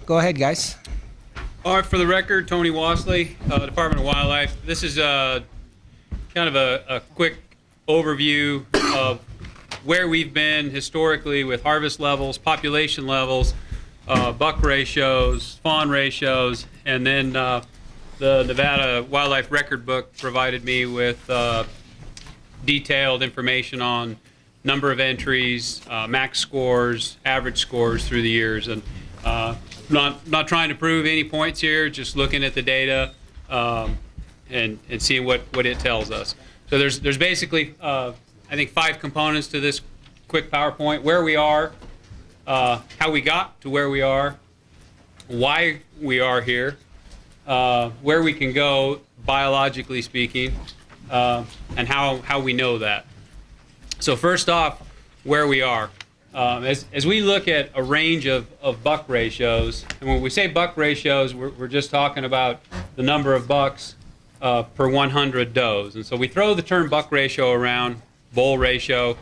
Go ahead, guys. All right, for the record, Tony Wasley, Department of Wildlife. This is kind of a quick overview of where we've been historically with harvest levels, population levels, buck ratios, fawn ratios, and then the Nevada Wildlife Record Book provided me with detailed information on number of entries, max scores, average scores through the years. And not trying to prove any points here, just looking at the data and seeing what it tells us. So there's basically, I think, 5 components to this quick PowerPoint: where we are, how we got to where we are, why we are here, where we can go biologically speaking, and how we know that. So first off, where we are. As we look at a range of buck ratios, and when we say buck ratios, we're just talking about the number of bucks per 100 does. And so we throw the term buck ratio around, bull ratio.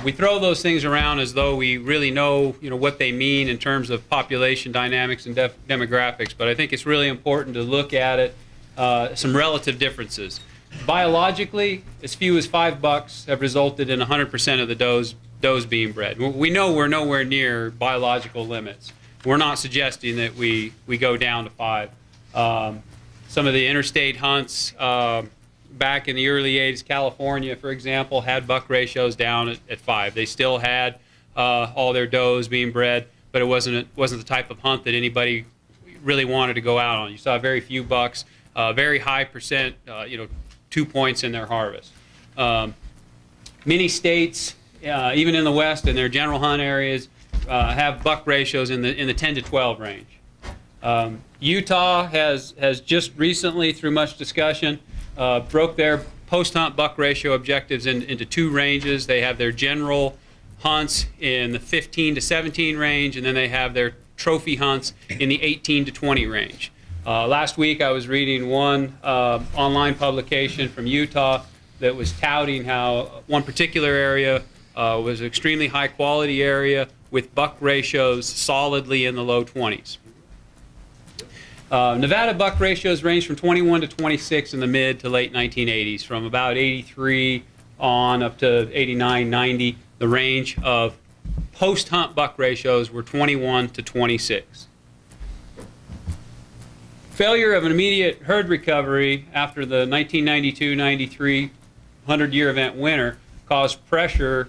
We throw those things around as though we really know, what they mean in terms of population dynamics and demographics. But I think it's really important to look at it, some relative differences. Biologically, as few as 5 bucks have resulted in 100% of the does being bred. We know we're nowhere near biological limits. We're not suggesting that we go down to 5. Some of the interstate hunts back in the early 80s, California, for example, had buck ratios down at 5. They still had all their does being bred, but it wasn't the type of hunt that anybody really wanted to go out on. You saw very few bucks, very high percent, 2 points in their harvest. Many states, even in the West, in their general hunt areas, have buck ratios in the 10 to 12 range. Utah has just recently, through much discussion, broke their post-hunt buck ratio objectives into 2 ranges. They have their general hunts in the 15 to 17 range, and then they have their trophy hunts in the 18 to 20 range. Last week I was reading one online publication from Utah that was touting how one particular area was an extremely high quality area with buck ratios solidly in the low 20s. Nevada buck ratios range from 21 to 26 in the mid to late 1980s, from about 83 on up to 89, 90. The range of post-hunt buck ratios were 21 to 26. Failure of an immediate herd recovery after the 1992-93 100-year event winter caused pressure,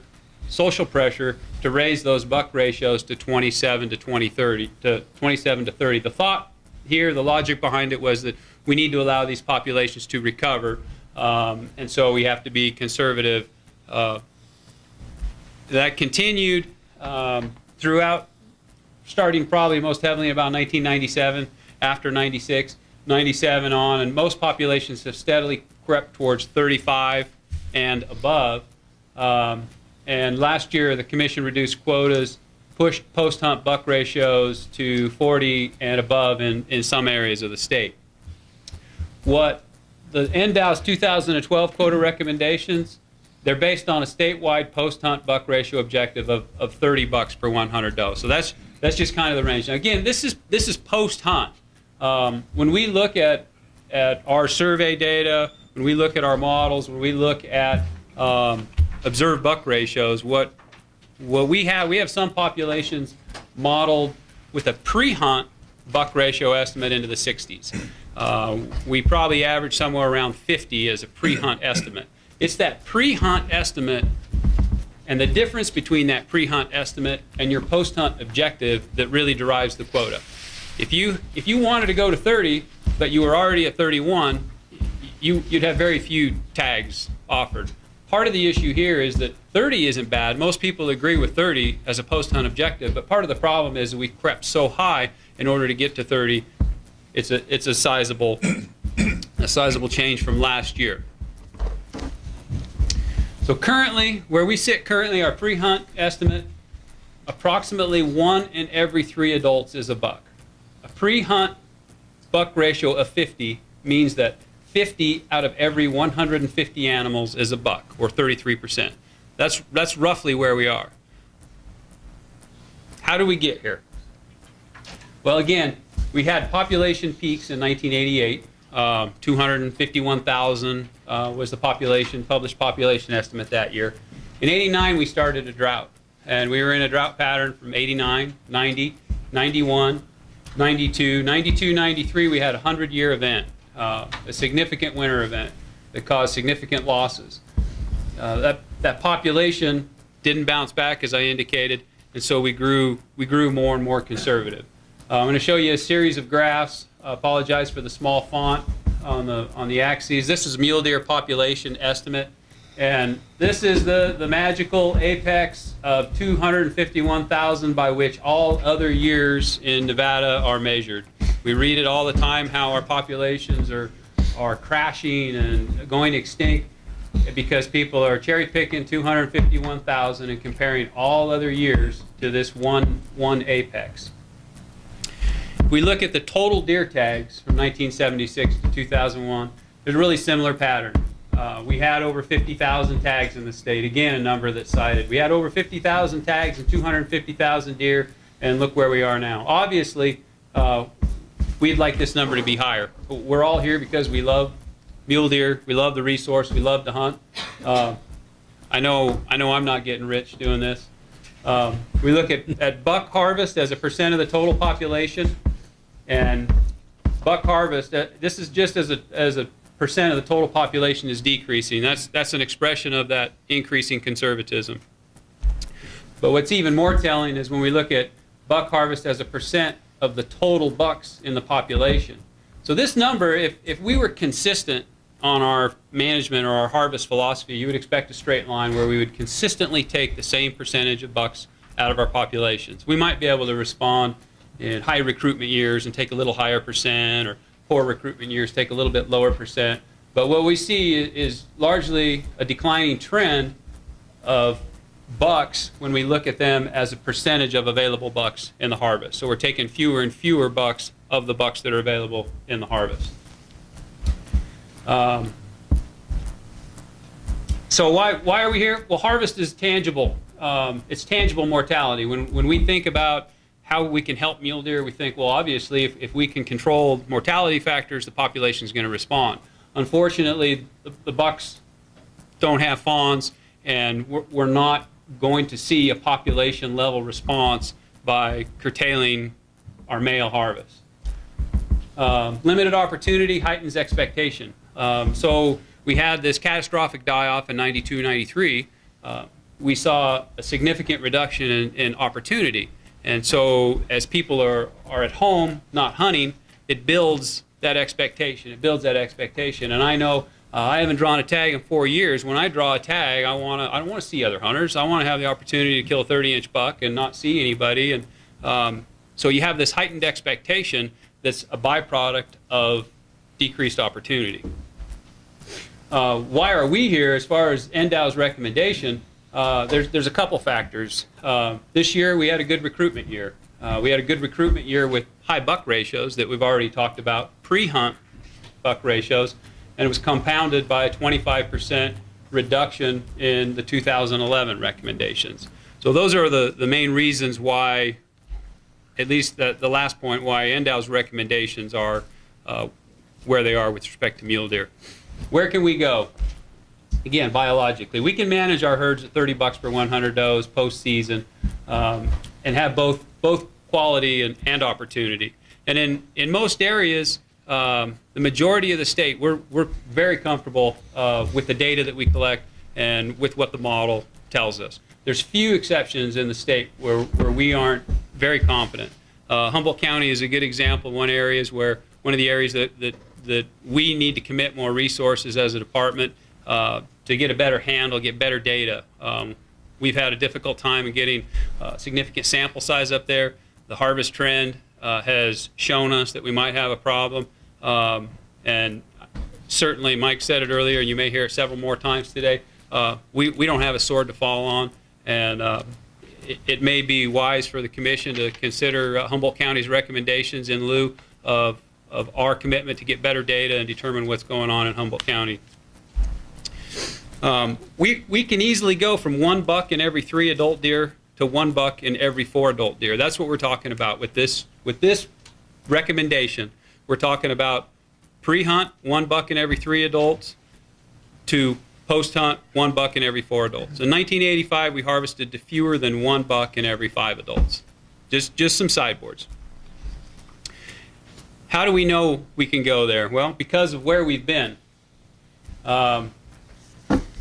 social pressure, to raise those buck ratios to 27 to 30. The thought here, the logic behind it, was that we need to allow these populations to recover, and so we have to be conservative. That continued throughout, starting probably most heavily about 1997, after 96, 97 on, and most populations have steadily crept towards 35 and above. And last year, the commission reduced quotas, pushed post-hunt buck ratios to 40 and above in some areas of the state. What the NDOW's 2012 quota recommendations, they're based on a statewide post-hunt buck ratio objective of 30 bucks per 100 does. So that's just kind of the range. Now, again, this is post-hunt. When we look at our survey data, when we look at our models, when we look at observed buck ratios, what we have some populations modeled with a pre-hunt buck ratio estimate into the 60s. We probably average somewhere around 50 as a pre-hunt estimate. It's that pre-hunt estimate and the difference between that pre-hunt estimate and your post-hunt objective that really derives the quota. If you wanted to go to 30, but you were already at 31, you'd have very few tags offered. Part of the issue here is that 30 isn't bad. Most people agree with 30 as a post-hunt objective, but part of the problem is that we crept so high in order to get to 30. It's a sizable change from last year. So currently, where we sit currently, our pre-hunt estimate, approximately 1 in every 3 adults is a buck. A pre-hunt buck ratio of 50 means that 50 out of every 150 animals is a buck, or 33%. That's roughly where we are. How do we get here? Well, again, we had population peaks in 1988. 251,000 was the published population estimate that year. In 89, we started a drought, and we were in a drought pattern from 89, 90, 91, 92, 93, we had a 100-year event, a significant winter event that caused significant losses. That population didn't bounce back, as I indicated, and so we grew more and more conservative. I'm going to show you a series of graphs. I apologize for the small font on the axes. This is mule deer population estimate, and this is the magical apex of 251,000 by which all other years in Nevada are measured. We read it all the time how our populations are crashing and going extinct because people are cherry picking 251,000 and comparing all other years to this one apex. If we look at the total deer tags from 1976 to 2001, there's a really similar pattern. We had over 50,000 tags in the state. Again, a number that's cited. We had over 50,000 tags and 250,000 deer, and look where we are now. Obviously, we'd like this number to be higher. We're all here because we love mule deer. We love the resource. We love to hunt. I know I'm not getting rich doing this. We look at buck harvest as a percent of the total population, and buck harvest, this is just as a percent of the total population is decreasing. That's an expression of that increasing conservatism. But what's even more telling is when we look at buck harvest as a percent of the total bucks in the population. So this number, if we were consistent on our management or our harvest philosophy, you would expect a straight line where we would consistently take the same percentage of bucks out of our populations. We might be able to respond in high recruitment years and take a little higher percent, or poor recruitment years take a little bit lower percent. But what we see is largely a declining trend of bucks when we look at them as a percentage of available bucks in the harvest. So we're taking fewer and fewer bucks of the bucks that are available in the harvest. So why are we here? Well, harvest is tangible. It's tangible mortality. When we think about how we can help mule deer, we think, well, obviously, if we can control mortality factors, the population is going to respond. Unfortunately, the bucks don't have fawns, and we're not going to see a population level response by curtailing our male harvest. Limited opportunity heightens expectation. So we had this catastrophic die-off in 92, 93. We saw a significant reduction in opportunity. And so as people are at home, not hunting, it builds that expectation. It builds that expectation. And I know I haven't drawn a tag in 4 years. When I draw a tag, I don't want to see other hunters. I want to have the opportunity to kill a 30-inch buck and not see anybody. And so you have this heightened expectation that's a byproduct of decreased opportunity. Why are we here as far as NDOW's recommendation? There's a couple factors. This year we had a good recruitment year. We had a good recruitment year with high buck ratios that we've already talked about, pre-hunt buck ratios, and it was compounded by a 25% reduction in the 2011 recommendations. So those are the main reasons why, at least the last point, why NDOW's recommendations are where they are with respect to mule deer. Where can we go? Again, biologically, we can manage our herds at 30 bucks per 100 does post-season and have both quality and opportunity. And in most areas, the majority of the state, we're very comfortable with the data that we collect and with what the model tells us. There's few exceptions in the state where we aren't very confident. Humboldt County is a good example. One of the areas that we need to commit more resources as a department to get a better handle, get better data. We've had a difficult time in getting significant sample size up there. The harvest trend has shown us that we might have a problem. And certainly, Mike said it earlier, and you may hear it several more times today, we don't have a sword to fall on. And it may be wise for the commission to consider Humboldt County's recommendations in lieu of our commitment to get better data and determine what's going on in Humboldt County. We can easily go from 1 buck in every 3 adult deer to 1 buck in every 4 adult deer. That's what we're talking about with this recommendation, we're talking about pre-hunt, 1 buck in every 3 adults, to post-hunt, 1 buck in every 4 adults. In 1985, we harvested to fewer than 1 buck in every 5 adults. Just some sideboards. How do we know we can go there? Well, because of where we've been.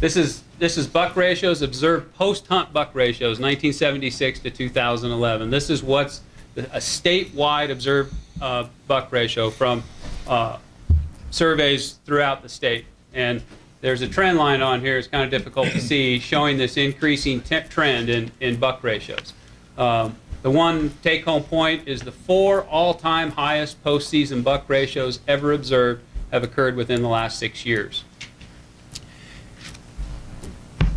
This is buck ratios, observed post-hunt buck ratios, 1976 to 2011. This is what's a statewide observed buck ratio from surveys throughout the state. And there's a trend line on here, it's kind of difficult to see, showing this increasing trend in buck ratios. The one take-home point is the 4 all-time highest postseason buck ratios ever observed have occurred within the last 6 years.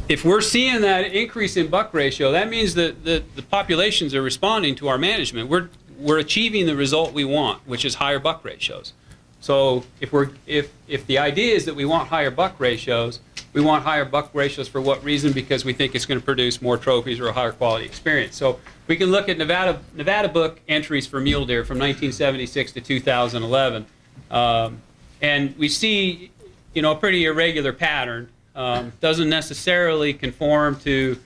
If we're seeing that increase in buck ratio, that means that the populations are responding to our management. We're achieving the result we want, which is higher buck ratios. So if the idea is that we want higher buck ratios, we want higher buck ratios for what reason? Because we think it's going to produce more trophies or a higher quality experience. So we can look at Nevada book entries for mule deer from 1976 to 2011, and we see, a pretty irregular pattern. Doesn't necessarily conform to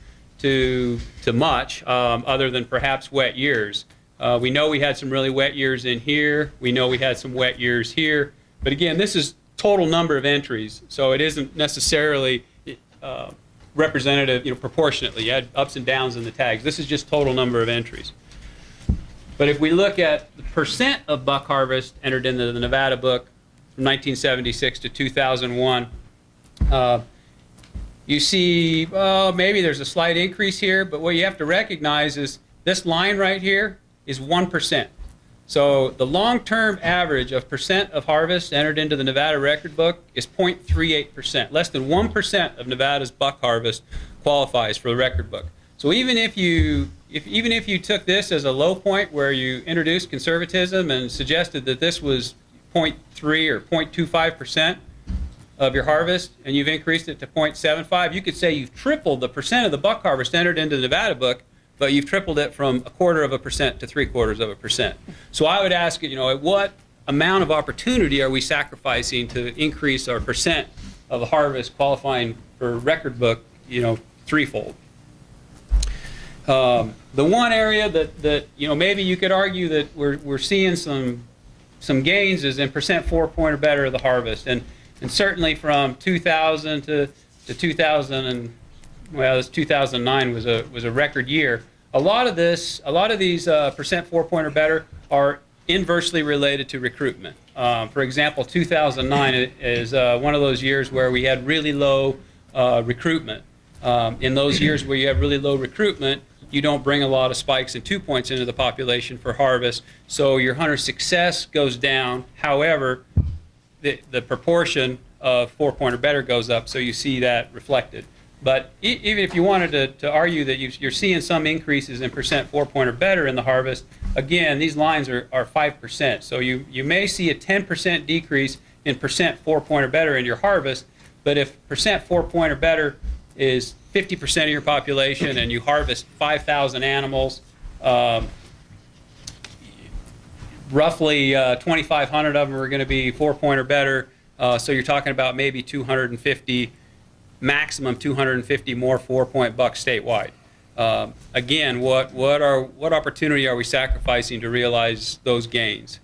much, other than perhaps wet years. We know we had some really wet years in here. We know we had some wet years here. But again, this is total number of entries, so it isn't necessarily representative, proportionately. You had ups and downs in the tags. This is just total number of entries. But if we look at the percent of buck harvest entered into the Nevada book from 1976 to 2001, you see, maybe there's a slight increase here, but what you have to recognize is this line right here is 1%. So the long-term average of percent of harvest entered into the Nevada record book is 0.38%. Less than 1% of Nevada's buck harvest qualifies for the record book. So even if you took this as a low point where you introduced conservatism and suggested that this was 0.3 or 0.25% of your harvest, and you've increased it to 0.75, you could say you've tripled the percent of the buck harvest entered into the Nevada book, but you've tripled it from 1/4% to 3/4%. So I would ask, at what amount of opportunity are we sacrificing to increase our percent of the harvest qualifying for record book, threefold? The one area that maybe you could argue that we're seeing some gains is in percent 4-point or better of the harvest, and certainly from 2000 to 2000 and this 2009 was a record year. A lot of these percent 4-point or better are inversely related to recruitment. For example, 2009 is one of those years where we had really low recruitment. In those years where you have really low recruitment, you don't bring a lot of spikes and 2 points into the population for harvest, so your hunter success goes down. However, the proportion of 4-point or better goes up, so you see that reflected. But even if you wanted to argue that you're seeing some increases in percent 4-point or better in the harvest, again, these lines are 5%. So you may see a 10% decrease in percent 4-point or better in your harvest, but if percent 4-point or better is 50% of your population and you harvest 5,000 animals, roughly 2,500 of them are going to be 4-point or better. So you're talking about maybe 250, maximum 250 more 4-point bucks statewide. Again, what opportunity are we sacrificing to realize those gains?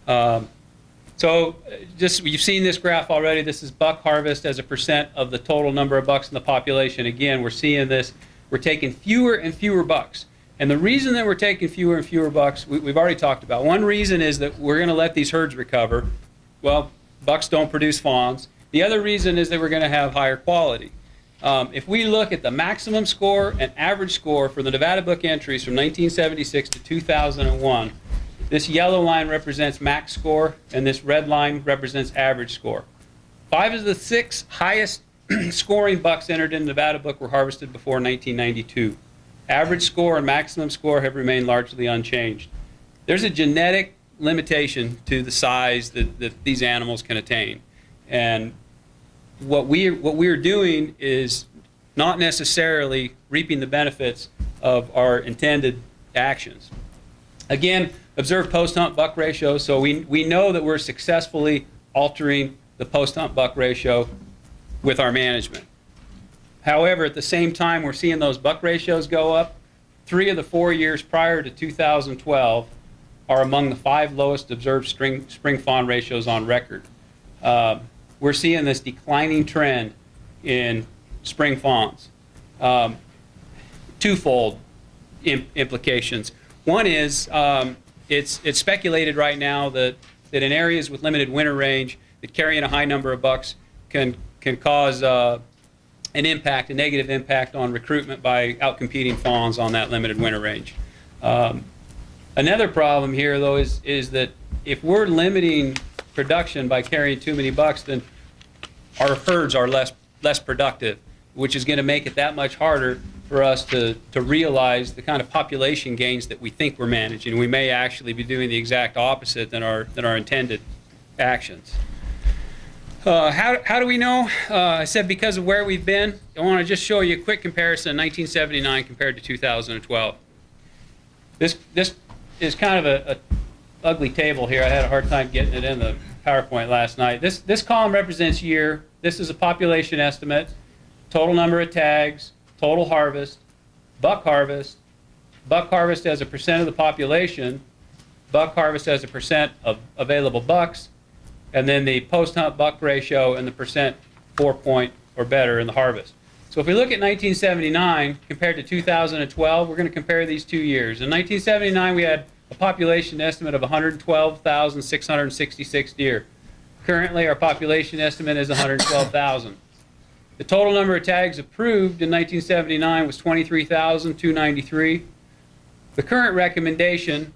So you've seen this graph already. This is buck harvest as a percent of the total number of bucks in the population. Again, we're seeing this. We're taking fewer and fewer bucks. And the reason that we're taking fewer and fewer bucks, we've already talked about. One reason is that we're going to let these herds recover. Well, bucks don't produce fawns. The other reason is that we're going to have higher quality. If we look at the maximum score and average score for the Nevada book entries from 1976 to 2001, this yellow line represents max score, and this red line represents average score. 5 of the 6 highest scoring bucks entered in the Nevada book were harvested before 1992. Average score and maximum score have remained largely unchanged. There's a genetic limitation to the size that these animals can attain. And what we're doing is not necessarily reaping the benefits of our intended actions. Again, observed post-hump buck ratio, so we know that we're successfully altering the post-hump buck ratio with our management. However, at the same time, we're seeing those buck ratios go up. 3 of the 4 years prior to 2012 are among the 5 lowest observed spring fawn ratios on record. We're seeing this declining trend in spring fawns. Twofold implications. One is it's speculated right now that in areas with limited winter range, that carrying a high number of bucks can cause a negative impact on recruitment by outcompeting fawns on that limited winter range. Another problem here, though, is that if we're limiting production by carrying too many bucks, then our herds are less productive, which is going to make it that much harder for us to realize the kind of population gains that we think we're managing. We may actually be doing the exact opposite than our intended actions. How do we know? I said because of where we've been. I want to just show you a quick comparison, 1979 compared to 2012. This is kind of a ugly table here. I had a hard time getting it in the PowerPoint last night. This column represents year. This is a population estimate, total number of tags, total harvest, buck harvest as a percent of the population, buck harvest as a percent of available bucks, and then the post-hump buck ratio and the percent 4-point or better in the harvest. So if we look at 1979 compared to 2012, we're going to compare these 2 years. In 1979, we had a population estimate of 112,666 deer. Currently, our population estimate is 112,000. The total number of tags approved in 1979 was 23,293. The current recommendation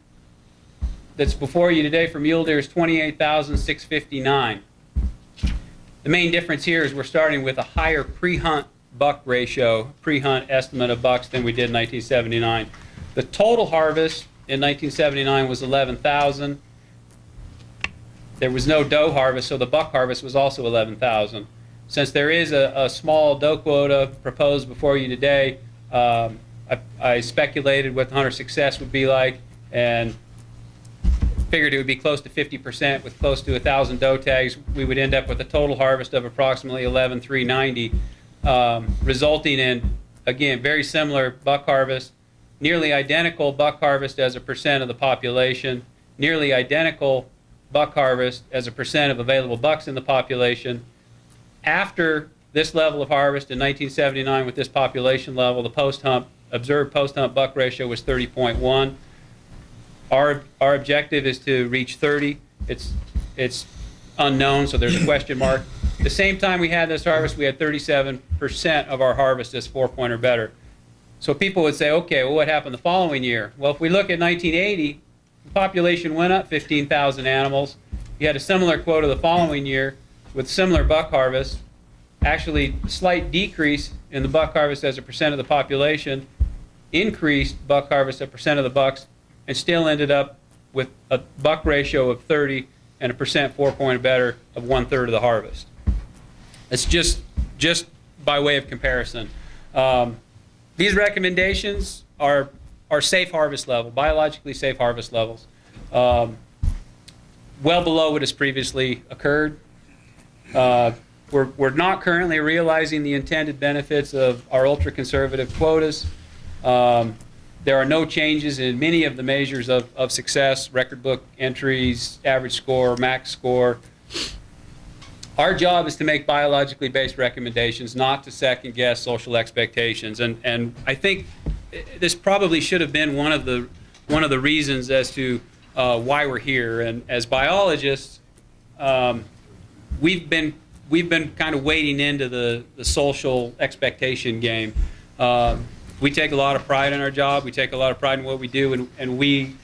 that's before you today for mule deer is 28,659. The main difference here is we're starting with a higher pre-hunt buck ratio, pre-hunt estimate of bucks than we did in 1979. The total harvest in 1979 was 11,000. There was no doe harvest, so the buck harvest was also 11,000. Since there is a small doe quota proposed before you today, I speculated what the hunter success would be like and figured it would be close to 50% with close to 1,000 doe tags. We would end up with a total harvest of approximately 11,390, resulting in, again, very similar buck harvest, nearly identical buck harvest as a percent of the population, nearly identical buck harvest as a percent of available bucks in the population. After this level of harvest in 1979 with this population level, the observed post-hump buck ratio was 30.1. Our objective is to reach 30. It's unknown, so there's a question mark. The same time we had this harvest, we had 37% of our harvest as 4-point or better. So people would say, okay, well, what happened the following year? Well, if we look at 1980, the population went up 15,000 animals. You had a similar quota the following year with similar buck harvest, actually slight decrease in the buck harvest as a percent of the population, increased buck harvest as a percent of the bucks, and still ended up with a buck ratio of 30 and a percent 4-point or better of 1/3 of the harvest. It's just by way of comparison. These recommendations are safe harvest level, biologically safe harvest levels, well below what has previously occurred. We're not currently realizing the intended benefits of our ultra-conservative quotas. There are no changes in many of the measures of success, record book entries, average score, max score. Our job is to make biologically based recommendations, not to second guess social expectations. And I think this probably should have been one of the reasons as to why we're here. And as biologists, we've been kind of wading into the social expectation game. We take a lot of pride in our job. We take a lot of pride in what we do, and we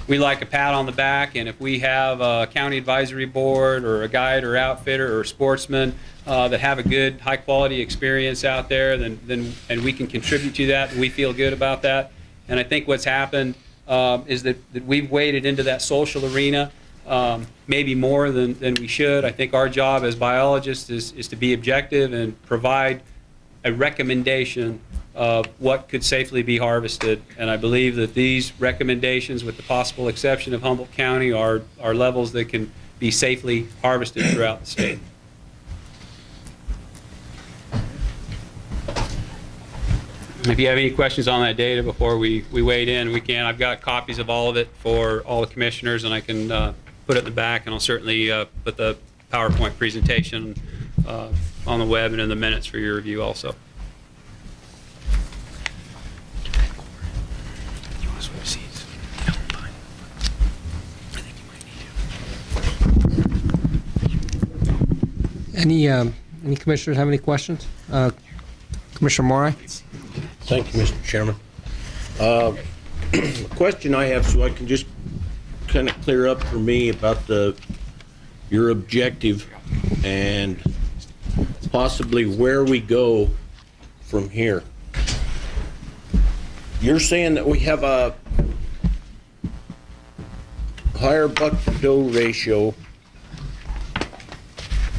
like a pat on the back. And if we have a county advisory board or a guide or outfitter or sportsman that have a good, high-quality experience out there, and we can contribute to that, and we feel good about that. And I think what's happened is that we've waded into that social arena maybe more than we should. I think our job as biologists is to be objective and provide a recommendation of what could safely be harvested. And I believe that these recommendations, with the possible exception of Humboldt County, are levels that can be safely harvested throughout the state. If you have any questions on that data before we wade in, we can. I've got copies of all of it for all the commissioners, and I can put it in the back, and I'll certainly put the PowerPoint presentation on the web and in the minutes for your review also. Any commissioners have any questions? Commissioner Moray? Thank you, Mr. Chairman. The question I have, so I can just kind of clear up for me about your objective and possibly where we go from here. You're saying that we have a higher buck-to-doe ratio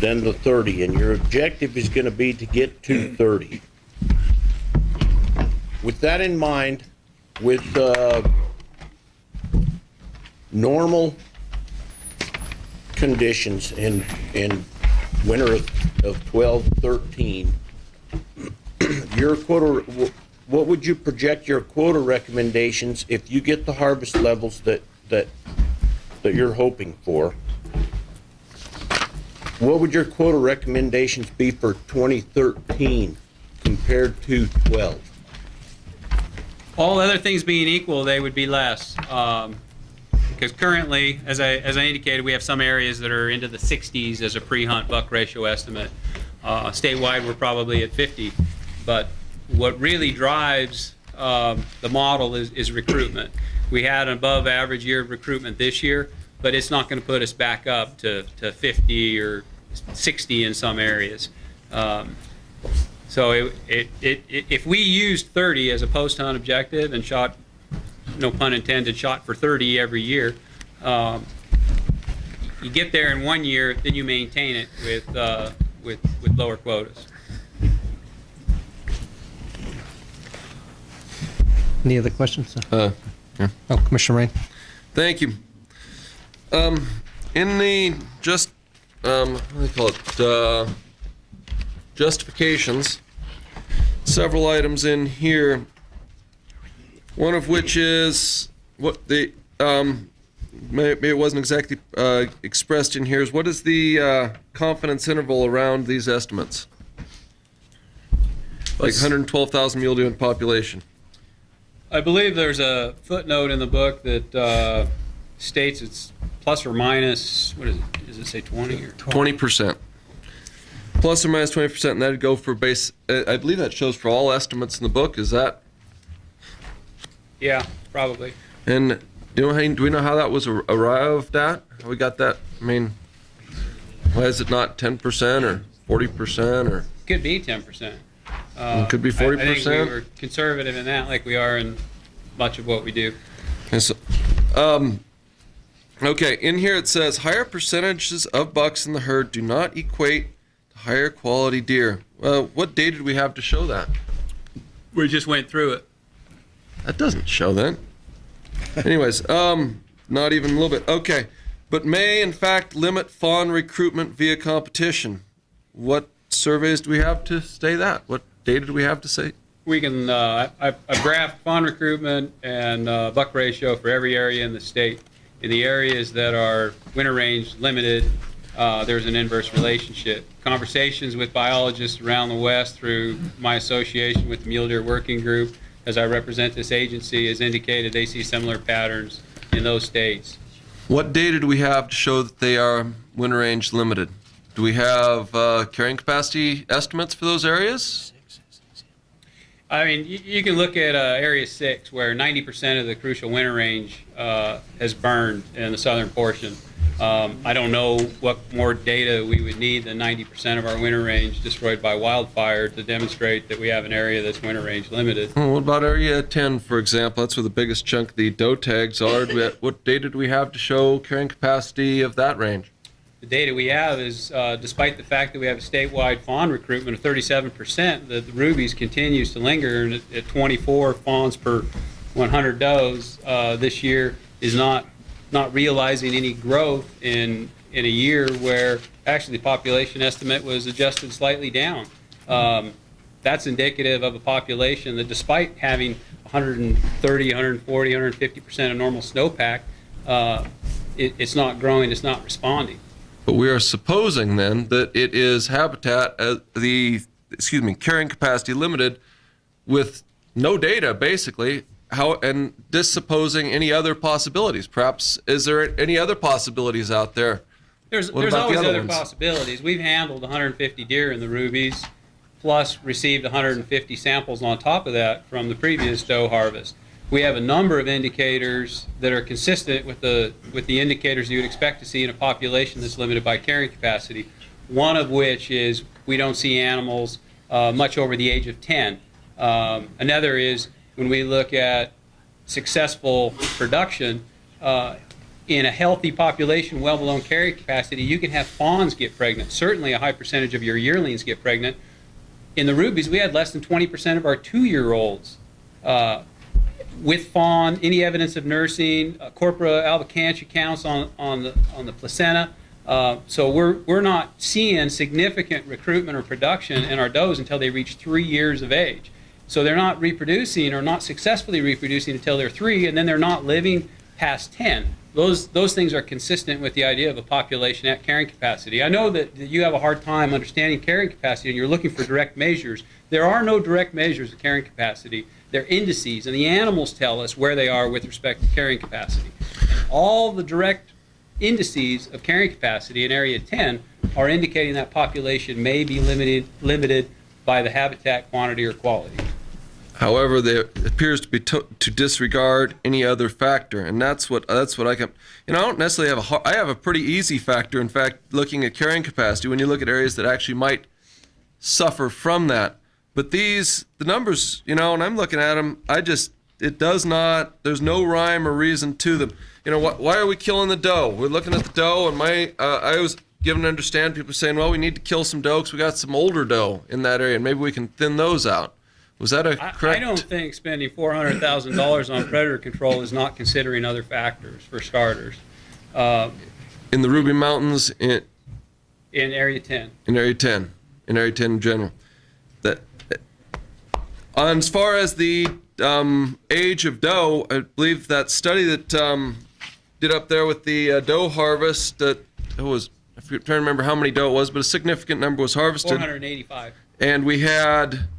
than the 30, and your objective is going to be to get to 30. With that in mind, with normal conditions in winter of 12, 13, your quota, what would you project your quota recommendations if you get the harvest levels that you're hoping for? What would your quota recommendations be for 2013 compared to 12? All other things being equal, they would be less. Because currently, as I indicated, we have some areas that are into the 60s as a pre-hunt buck ratio estimate. Statewide, we're probably at 50. But what really drives the model is recruitment. We had an above average year of recruitment this year, but it's not going to put us back up to 50 or 60 in some areas. So if we used 30 as a post-hunt objective and shot, no pun intended, shot for 30 every year, you get there in 1 year, then you maintain it with lower quotas. Any other questions? Yeah. Oh, Commissioner Rain. Thank you. In the what do they call it? Justifications, several items in here. One of which is what the maybe it wasn't exactly expressed in here. Is what is the confidence interval around these estimates? Like 112,000 mule deer in population. I believe there's a footnote in the book that states it's plus or minus, what is it? Does it say 20 or 20%. Plus or minus 20%, and that'd go for base. I believe that shows for all estimates in the book. Is that? Yeah, probably. And do we know how that was arrived at? How we got that? I mean, why is it not 10% or 40% or? Could be 10%. It could be 40%. I think we were conservative in that, like we are in much of what we do. Okay, so, okay, in here it says higher percentages of bucks in the herd do not equate to higher quality deer. What data do we have to show that? We just went through it. That doesn't show that. Anyways, not even a little bit. Okay, but may in fact limit fawn recruitment via competition. What surveys do we have to say that? What data do we have to say? We can, I've graphed fawn recruitment and buck ratio for every area in the state. In the areas that are winter range limited, there's an inverse relationship. Conversations with biologists around the West through my association with the Mule Deer Working Group, as I represent this agency, has indicated they see similar patterns in those states. What data do we have to show that they are winter range limited? Do we have carrying capacity estimates for those areas? I mean, you can look at Area 6, where 90% of the crucial winter range has burned in the southern portion. I don't know what more data we would need than 90% of our winter range destroyed by wildfire to demonstrate that we have an area that's winter range limited. What about Area 10, for example? That's where the biggest chunk of the doe tags are. What data do we have to show carrying capacity of that range? the data we have is, despite the fact that we have a statewide fawn recruitment of 37%, the rubies continues to linger at 24 fawns per 100 does. This year is not realizing any growth in a year where actually the population estimate was adjusted slightly down. That's indicative of a population that, despite having 130, 140, 150% of normal snowpack, it's not growing, it's not responding. But we are supposing then that it is habitat carrying capacity limited with no data, basically. And supposing any other possibilities. Perhaps, is there any other possibilities out there? There's What about the always other ones? possibilities. We've handled 150 deer in the rubies, plus received 150 samples on top of that from the previous doe harvest. We have a number of indicators that are consistent with the indicators you would expect to see in a population that's limited by carrying capacity. One of which is we don't see animals much over the age of 10. Another is when we look at successful production in a healthy population well below carrying capacity, you can have fawns get pregnant. Certainly a high percentage of your yearlings get pregnant. In the rubies, we had less than 20% of our 2-year-olds with fawn, any evidence of nursing, corpora albicans counts on the placenta. So we're not seeing significant recruitment or production in our does until they reach 3 years of age. So they're not reproducing or not successfully reproducing until they're 3, and then they're not living past 10. Those things are consistent with the idea of a population at carrying capacity. I know that you have a hard time understanding carrying capacity and you're looking for direct measures. There are no direct measures of carrying capacity. They're indices, and the animals tell us where they are with respect to carrying capacity. All the direct indices of carrying capacity in Area 10 are indicating that population may be limited by the habitat quantity or quality. However, there appears to be to disregard any other factor, and that's what I can. I don't necessarily have I have a pretty easy factor. In fact, looking at carrying capacity, when you look at areas that actually might suffer from that. But the numbers, when I'm looking at them, it does not. There's no rhyme or reason to them. Why are we killing the doe? We're looking at the doe, and I was given to understand people saying, well, we need to kill some doe because we got some older doe in that area, and maybe we can thin those out. Was that correct? I don't think spending $400,000 on predator control is not considering other factors, for starters. In the Ruby Mountains, in Area 10. In Area 10 in general. As far as the age of doe, I believe that study that did up there with the doe harvest, I'm trying to remember how many doe it was, but a significant number was harvested. 485. And we had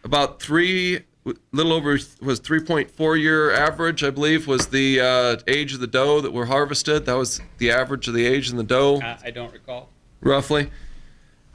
about 3.4 year average, I believe, was the age of the doe that were harvested. That was the average of the age in the doe. I don't recall. Roughly.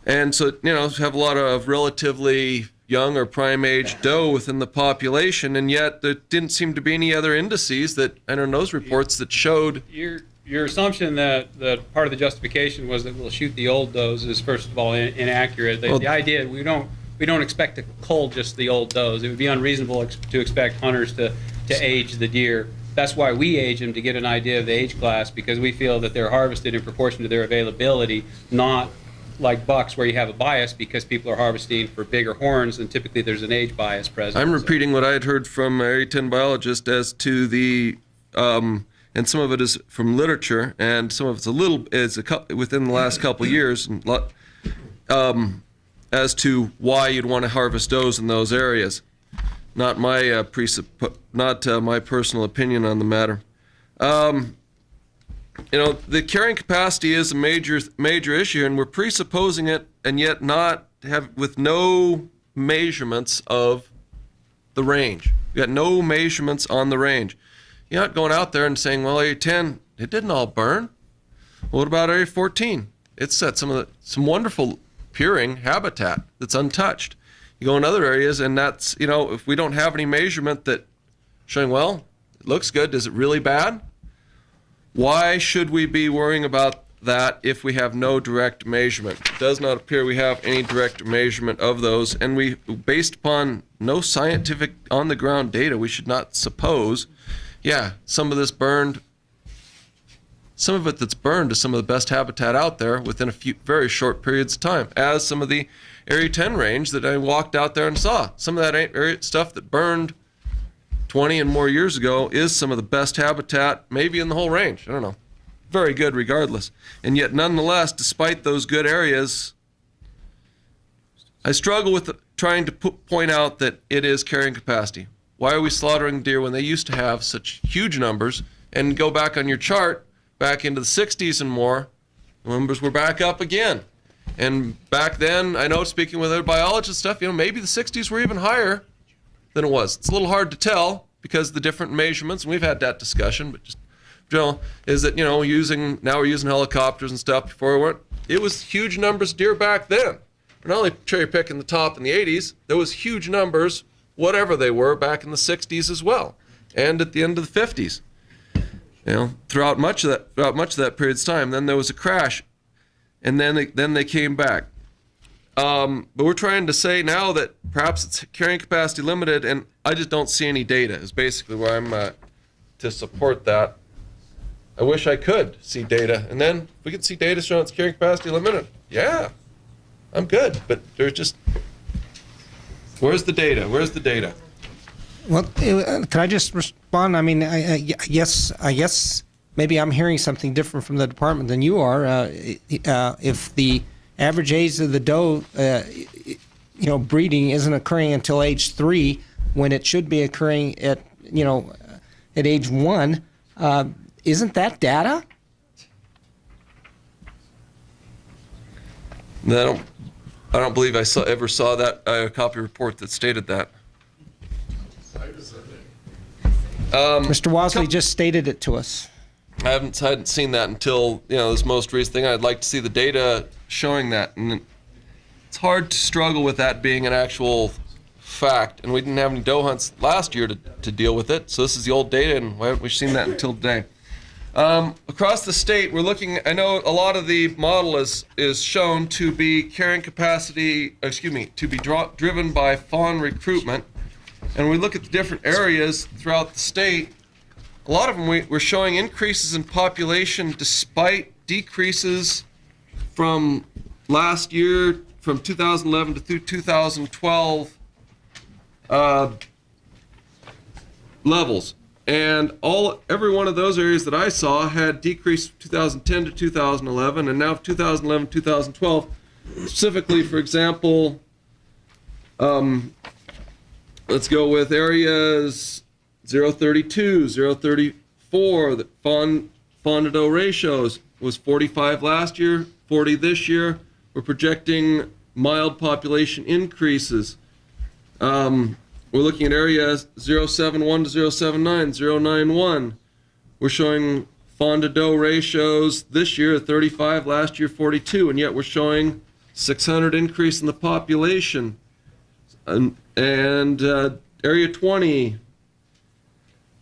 And so, have a lot of relatively young or prime age doe within the population, and yet there didn't seem to be any other indices that, those reports that showed. Your assumption that part of the justification was that we'll shoot the old does is, first of all, inaccurate. The idea, we don't expect to cull just the old does. It would be unreasonable to expect hunters to age the deer. That's why we age them, to get an idea of the age class, because we feel that they're harvested in proportion to their availability, not like bucks where you have a bias because people are harvesting for bigger horns, and typically there's an age bias present. I'm repeating what I had heard from Area 10 Biologist as to the, and some of it is from literature, and some of it's within the last couple of years, as to why you'd want to harvest does in those areas. Not my my personal opinion on the matter. The carrying capacity is a major issue, and we're presupposing it, and yet with no measurements of the range. We got no measurements on the range. You're not going out there and saying, well, Area 10, it didn't all burn. Well, what about Area 14? It's set some wonderful peering habitat that's untouched. You go in other areas, and that's, if we don't have any measurement that showing, well, it looks good, is it really bad? Why should we be worrying about that if we have no direct measurement? It does not appear we have any direct measurement of those, and based upon no scientific on-the-ground data, we should not suppose, some of this burned, some of it that's burned is some of the best habitat out there within a few very short periods of time, as some of the Area 10 range that I walked out there and saw. Some of that area stuff that burned 20 and more years ago is some of the best habitat maybe in the whole range. I don't know. Very good regardless. And yet nonetheless, despite those good areas, I struggle with trying to point out that it is carrying capacity. Why are we slaughtering deer when they used to have such huge numbers? And go back on your chart, back into the 60s and more, the numbers were back up again. And back then, I know, speaking with other biologists stuff, maybe the 60s were even higher than it was. It's a little hard to tell because of the different measurements, and we've had that discussion, but just general is that, now we're using helicopters and stuff. Before it was huge numbers of deer back then. We're not only cherry picking the top in the 80s, there was huge numbers, whatever they were, back in the 60s as well, and at the end of the 50s. Throughout much of that period's time. Then there was a crash, and then they came back. But we're trying to say now that perhaps it's carrying capacity limited, and I just don't see any data. Is basically where I'm to support that. I wish I could see data, and then if we could see data showing it's carrying capacity limited, yeah, I'm good. But there's just, where's the data? Where's the data? Well, can I just respond? I mean, I guess maybe I'm hearing something different from the department than you are. If the average age of the doe, breeding isn't occurring until age 3, when it should be occurring at age 1, isn't that data? I don't believe I ever saw that copy report that stated that. Mr. Wasley just stated it to us. I hadn't seen that until this most recent thing. I'd like to see the data showing that, and it's hard to struggle with that being an actual fact. And we didn't have any doe hunts last year to deal with it, so this is the old data, and why haven't we seen that until today? Across the state, we're looking. I know a lot of the model is shown to be carrying capacity. To be driven by fawn recruitment. And we look at the different areas throughout the state, a lot of them we're showing increases in population despite decreases from last year, from 2011 to through 2012 levels. And every one of those areas that I saw had decreased from 2010 to 2011, and now 2011, 2012. Specifically, for example, let's go with areas 032, 034. The fawn to doe ratios was 45 last year, 40 this year. We're projecting mild population increases. We're looking at areas 071 to 079, 091. We're showing fawn to doe ratios this year 35, last year 42, and yet we're showing 600 increase in the population. And area 20,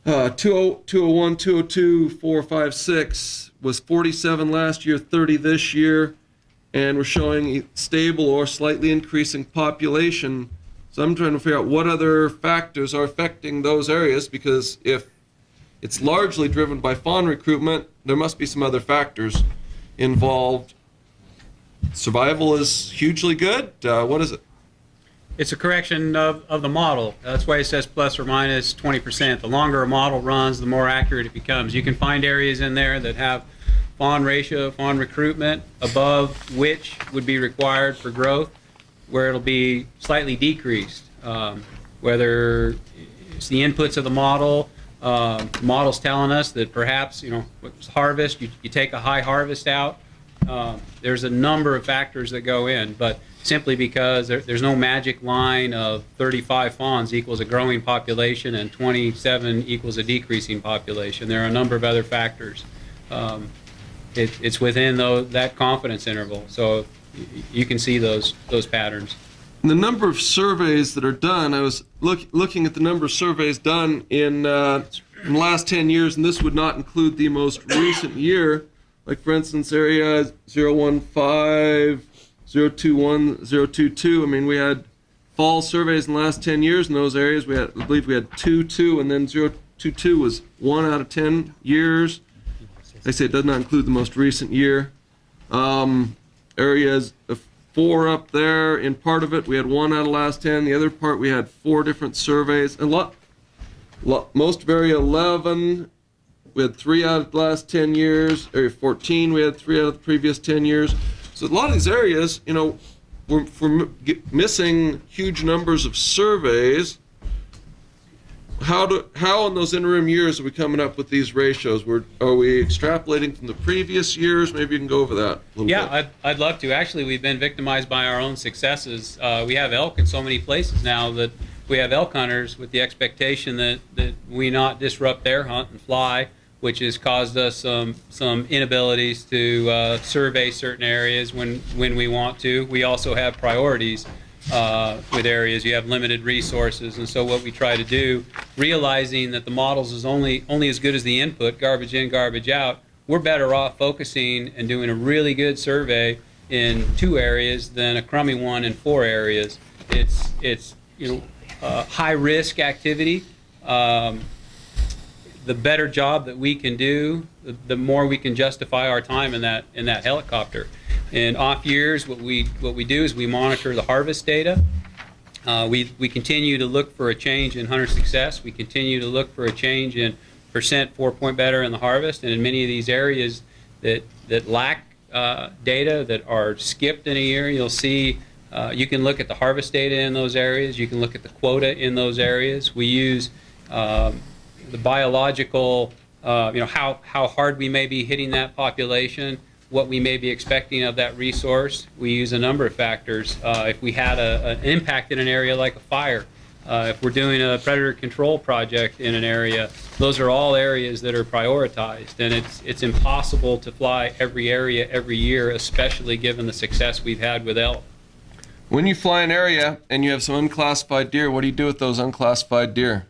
201, 202, 4, 5, 6 was 47 last year, 30 this year, and we're showing stable or slightly increasing population. So I'm trying to figure out what other factors are affecting those areas, because if it's largely driven by fawn recruitment, there must be some other factors involved. Survival is hugely good. What is it? It's a correction of the model. That's why it says plus or minus 20%. The longer a model runs, the more accurate it becomes. You can find areas in there that have fawn ratio, fawn recruitment above which would be required for growth, where it'll be slightly decreased. Whether it's the inputs of the model, model's telling us that perhaps, harvest, you take a high harvest out. There's a number of factors that go in, but simply because there's no magic line of 35 fawns equals a growing population and 27 equals a decreasing population. There are a number of other factors. It's within that confidence interval, so you can see those patterns. The number of surveys that are done, I was looking at the number of surveys done in the last 10 years, and this would not include the most recent year. Like, for instance, area 015, 021, 022. I mean, we had fall surveys in the last 10 years in those areas. I believe we had 2, and then 022 was 1 out of 10 years. I say it does not include the most recent year. Areas of 4 up there. In part of it, we had 1 out of the last 10. The other part, we had 4 different surveys. Most of area 11, we had 3 out of the last 10 years. Area 14, we had 3 out of the previous 10 years. So a lot of these areas, you know, we're missing huge numbers of surveys. How in those interim years are we coming up with these ratios? Are we extrapolating from the previous years? Maybe you can go over that a little bit. Yeah, I'd love to. Actually, we've been victimized by our own successes. We have elk in so many places now that we have elk hunters with the expectation that we not disrupt their hunt and fly, which has caused us some inabilities to survey certain areas when we want to. We also have priorities with areas. You have limited resources, and so what we try to do, realizing that the models is only as good as the input, garbage in, garbage out, we're better off focusing and doing a really good survey in 2 areas than a crummy one in 4 areas. It's high risk activity. The better job that we can do, the more we can justify our time in that helicopter. In off years, what we do is we monitor the harvest data. We continue to look for a change in hunter success. We continue to look for a change in percent 4-point better in the harvest. And in many of these areas that lack data, that are skipped in a year, you'll see. You can look at the harvest data in those areas. You can look at the quota in those areas. We use the biological, how hard we may be hitting that population, what we may be expecting of that resource. We use a number of factors. If we had an impact in an area like a fire, if we're doing a predator control project in an area, those are all areas that are prioritized. And it's impossible to fly every area every year, especially given the success we've had with elk. When you fly an area and you have some unclassified deer, what do you do with those unclassified deer?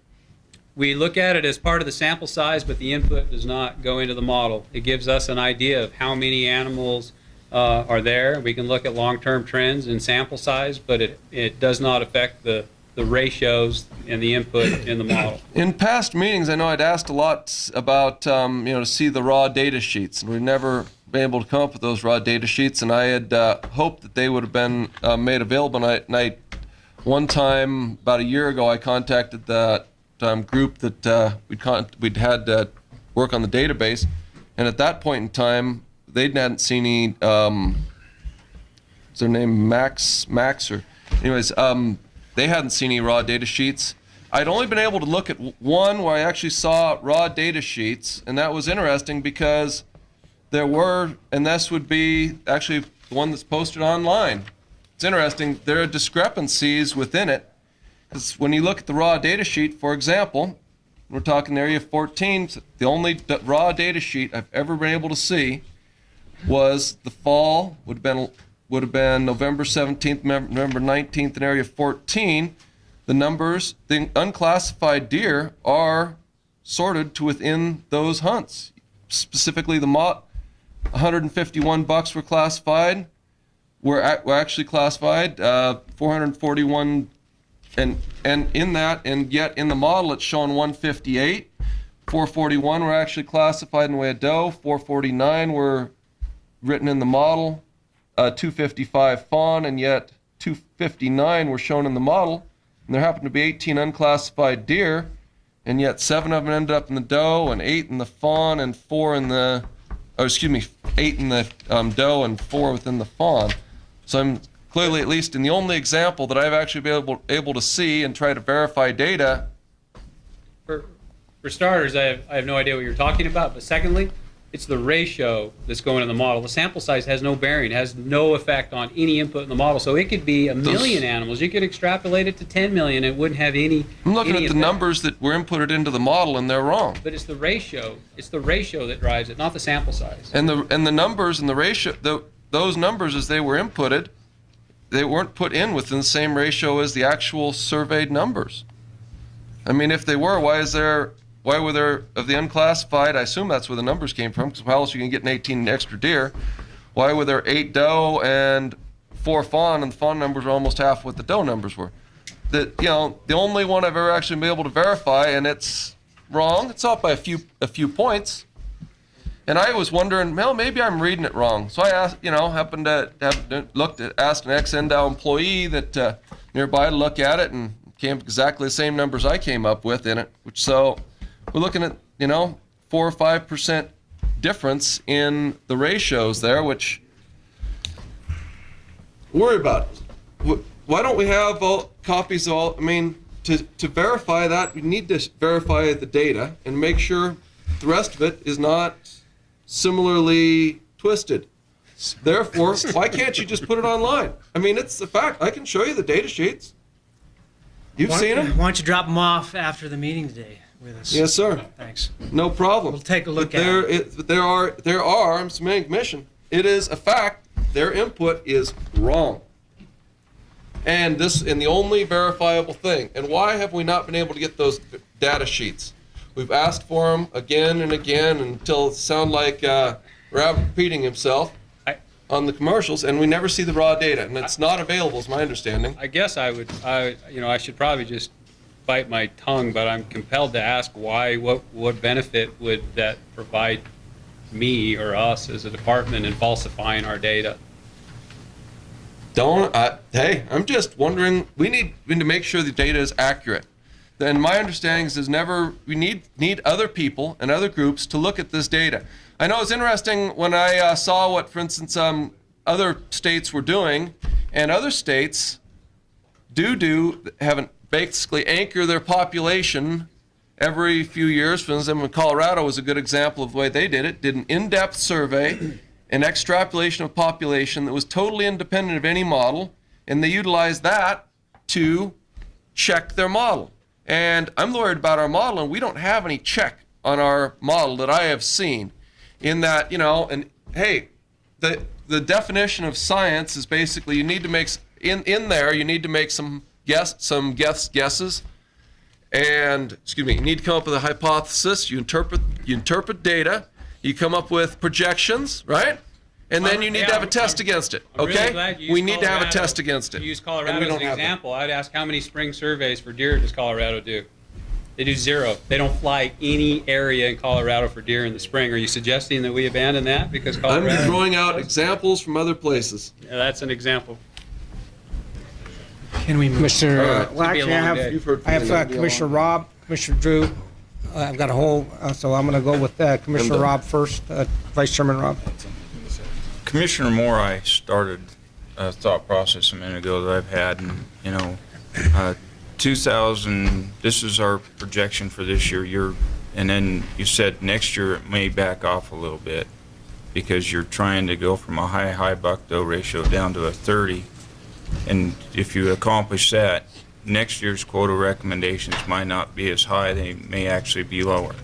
We look at it as part of the sample size, but the input does not go into the model. It gives us an idea of how many animals are there. We can look at long-term trends in sample size, but it does not affect the ratios and the input in the model. In past meetings, I know I'd asked a lot about, to see the raw data sheets, and we've never been able to come up with those raw data sheets, and I had hoped that they would have been made available. And one time, about a year ago, I contacted the group that we'd had work on the database, and at that point in time, they hadn't seen any. What's their name? Max, or anyways, they hadn't seen any raw data sheets. I'd only been able to look at one where I actually saw raw data sheets, and that was interesting because there were, and this would be actually the one that's posted online. It's interesting. There are discrepancies within it. Because when you look at the raw data sheet, for example, we're talking area 14, the only raw data sheet I've ever been able to see was the fall, would have been November 17th, November 19th in area 14. The numbers, the unclassified deer are sorted to within those hunts. Specifically, the 151 bucks were classified, were actually classified, 441. And in that, and yet in the model, it's shown 158. 441 were actually classified in the way of doe. 449 were written in the model. 255 fawn, and yet 259 were shown in the model. And there happened to be 18 unclassified deer, and yet 7 of them ended up in the doe, and 8 in the fawn, and 8 in the doe, and 4 within the fawn. So I'm clearly, at least in the only example that I've actually been able to see and try to verify data. For starters, I have no idea what you're talking about. But secondly, it's the ratio that's going in the model. The sample size has no bearing, has no effect on any input in the model. So it could be 1 million animals. You could extrapolate it to 10 million. It wouldn't have any. I'm looking at the effect. numbers that were inputted into the model, and they're wrong. But it's the ratio. It's the ratio that drives it, not the sample size. And the numbers and the ratio, those numbers as they were inputted, they weren't put in within the same ratio as the actual surveyed numbers. I mean, if they were, why were there, of the unclassified, I assume that's where the numbers came from, because how else you can get an 18 extra deer? Why were there 8 doe and 4 fawn, and the fawn numbers are almost half what the doe numbers were? The only one I've ever actually been able to verify, and it's wrong, it's off by a few points, And I was wondering, well, maybe I'm reading it wrong. So I asked, happened to have asked an ex-Endow employee that nearby to look at it, and came exactly the same numbers I came up with in it. So we're looking at 4 or 5% difference in the ratios there, which worry about. Why don't we have all copies of all? I mean, to verify that, we need to verify the data and make sure the rest of it is not similarly twisted. Therefore, why can't you just put it online? I mean, it's a fact. I can show you the data sheets. You've seen them? Why don't you drop them off after the meeting today with us? Yes, sir. Thanks. No problem. We'll take a look But at it. But there are, I'm submitting commission. It is a fact. Their input is wrong. And the only verifiable thing. And why have we not been able to get those data sheets? We've asked for them again and again until it sounds like Rabbit repeating himself on the commercials, and we never see the raw data, and it's not available, is my understanding. I guess I should probably just bite my tongue, but I'm compelled to ask why. What benefit would that provide me or us as a department in falsifying our data? Hey, I'm just wondering. We need to make sure the data is accurate. Then my understanding is we need other people and other groups to look at this data. I know it's interesting when I saw what, for instance, other states were doing, and other states haven't basically anchor their population every few years. For instance, Colorado was a good example of the way they did it. Did an in-depth survey, an extrapolation of population that was totally independent of any model, and they utilized that to check their model. And I'm worried about our model, and we don't have any check on our model that I have seen. In that, and hey, the definition of science is basically you need to make you need to make some guesses, and you need to come up with a hypothesis. You interpret data, you come up with projections, right? And then you need to have a test against it. I'm Okay? really glad you used We need to have a Colorado. test against it. You use And Colorado we as don't an have that. example. I'd ask how many spring surveys for deer does Colorado do? They do 0. They don't fly any area in Colorado for deer in the spring. Are you suggesting that we abandon that because Colorado? I'm throwing out examples from other places. Yeah, that's an example. Can we move? Commissioner All right. It's gonna be a Lackey, long day. You've heard from I have me. Commissioner Robb, Commissioner Drew. I've got a whole, so I'm going to go with Commissioner done. Robb first, Vice Chairman Robb. Commissioner Moore, I started a thought process a minute ago that I've had, and 2000. This is our projection for this year. And then you said next year it may back off a little bit because you're trying to go from a high buck-doe ratio down to a 30. And if you accomplish that, next year's quota recommendations might not be as high. They may actually be lower.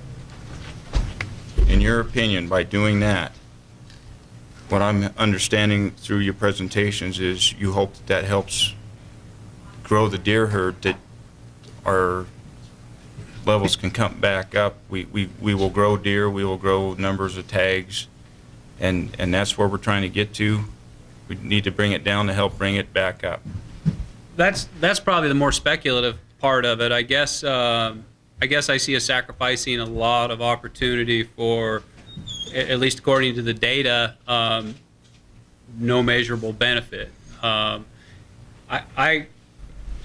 In your opinion, by doing that, what I'm understanding through your presentations is you hope that helps grow the deer herd, that our levels can come back up. We will grow deer, we will grow numbers of tags, and that's where we're trying to get to. We need to bring it down to help bring it back up. That's probably the more speculative part of it. I guess I see us sacrificing a lot of opportunity for, at least according to the data, no measurable benefit.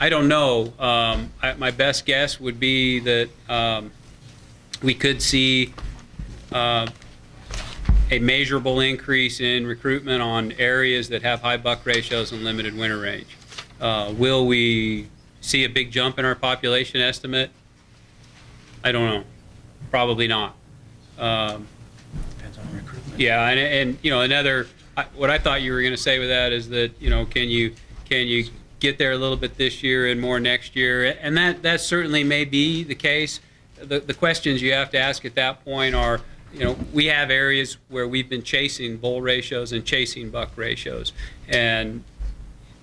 I don't know. My best guess would be that we could see a measurable increase in recruitment on areas that have high buck ratios and limited winter range. Will we see a big jump in our population estimate? I don't know. Probably not. Depends on recruitment. Yeah, and what I thought you were going to say with that is that can you get there a little bit this year and more next year, and that certainly may be the case. The questions you have to ask at that point are, we have areas where we've been chasing bull ratios and chasing buck ratios, and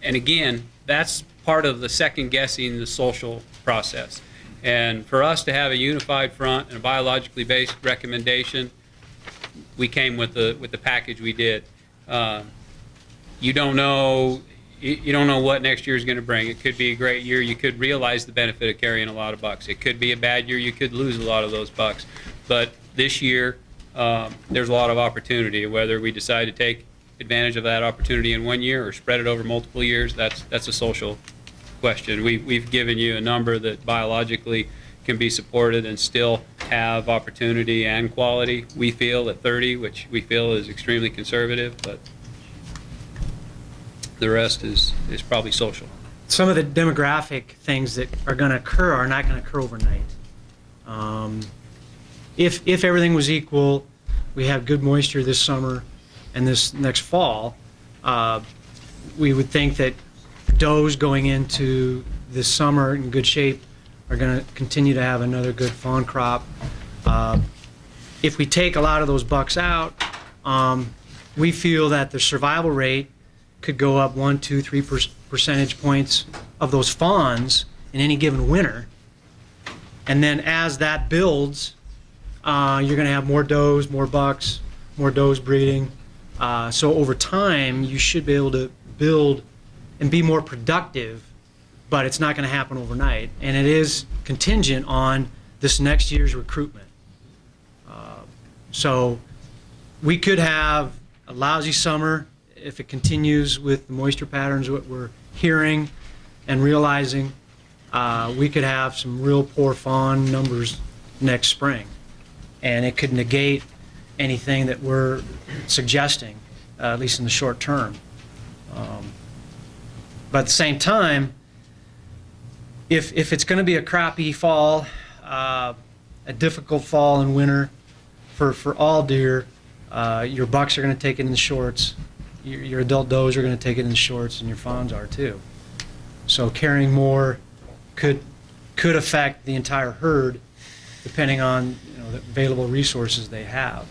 again, that's part of the second guessing the social process. And for us to have a unified front and a biologically based recommendation, we came with the package we did. You don't know what next year is going to bring. It could be a great year. You could realize the benefit of carrying a lot of bucks. It could be a bad year. You could lose a lot of those bucks. But this year, there's a lot of opportunity. Whether we decide to take advantage of that opportunity in 1 year or spread it over multiple years, that's a social question. We've given you a number that biologically can be supported and still have opportunity and quality. We feel at 30, which we feel is extremely conservative, but the rest is probably social. Some of the demographic things that are going to occur are not going to occur overnight. If everything was equal, we have good moisture this summer and this next fall, we would think that does going into this summer in good shape are going to continue to have another good fawn crop. If we take a lot of those bucks out, we feel that the survival rate could go up 1, 2, 3 percentage points of those fawns in any given winter. And then as that builds, you're going to have more does, more bucks, more does breeding. So over time, you should be able to build and be more productive, but it's not going to happen overnight. And it is contingent on this next year's recruitment. So we could have a lousy summer if it continues with the moisture patterns, what we're hearing and realizing. We could have some real poor fawn numbers next spring. And it could negate anything that we're suggesting, at least in the short term. But at the same time, if it's going to be a crappy fall, a difficult fall and winter for all deer, your bucks are going to take it in the shorts, your adult does are going to take it in the shorts, and your fawns are too. So carrying more could affect the entire herd, depending on the available resources they have.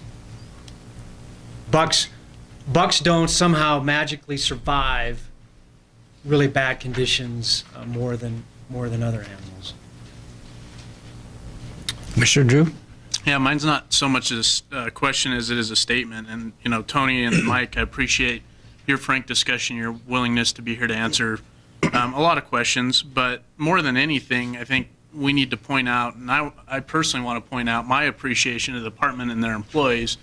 Bucks don't somehow magically survive really bad conditions more than other animals. Commissioner Drew? Yeah, mine's not so much a question as it is a statement. And, Tony and Mike, I appreciate your frank discussion, your willingness to be here to answer a lot of questions. But more than anything, I think we need to point out, and I personally want to point out my appreciation of the department and their employees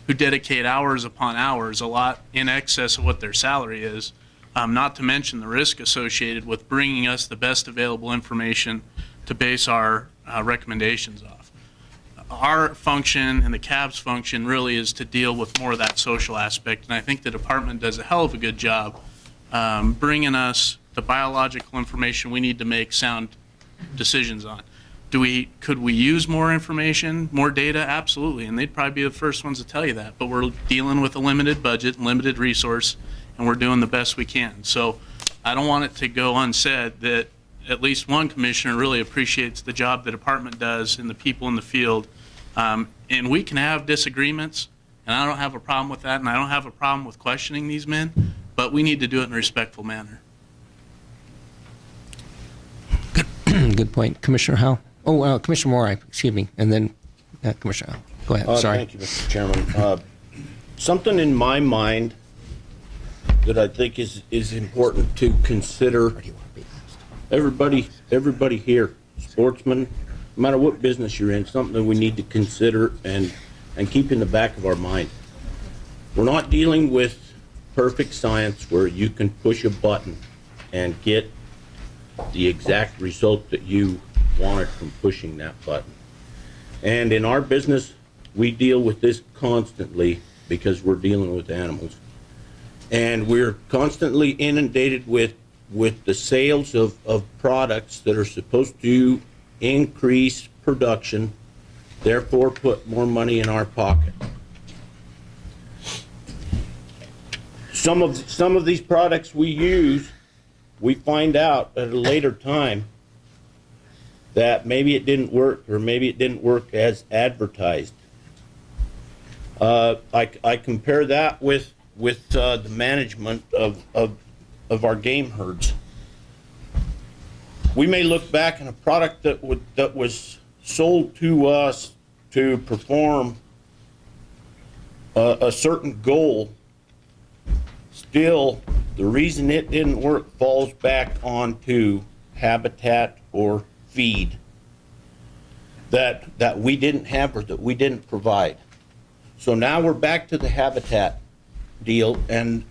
who dedicate hours upon hours, a lot in excess of what their salary is, not to mention the risk associated with bringing us the best available information to base our recommendations off. Our function and the CAB's function really is to deal with more of that social aspect, and I think the department does a hell of a good job bringing us the biological information we need to make sound decisions on. Could we use more information, more data? Absolutely, and they'd probably be the first ones to tell you that. But we're dealing with a limited budget, limited resource, and we're doing the best we can. So I don't want it to go unsaid that at least one commissioner really appreciates the job the department does and the people in the field. And we can have disagreements, and I don't have a problem with that, and I don't have a problem with questioning these men, but we need to do it in a respectful manner. Good point. Commissioner Howell? Oh, Commissioner Moore, excuse me, and then Commissioner Howell. Go ahead, sorry. Thank you, Mr. Chairman. Something in my mind that I think is important to consider. Everybody here, sportsmen, no matter what business you're in, something that we need to consider and keep in the back of our mind. We're not dealing with perfect science where you can push a button and get the exact result that you wanted from pushing that button. And in our business, we deal with this constantly because we're dealing with animals. And we're constantly inundated with the sales of products that are supposed to increase production, therefore put more money in our pocket. Some of these products we use, we find out at a later time that maybe it didn't work, or maybe it didn't work as advertised. I compare that with the management of our game herds. We may look back on a product that was sold to us to perform a certain goal. Still, the reason it didn't work falls back onto habitat or feed that we didn't have or that we didn't provide. So now we're back to the habitat deal, and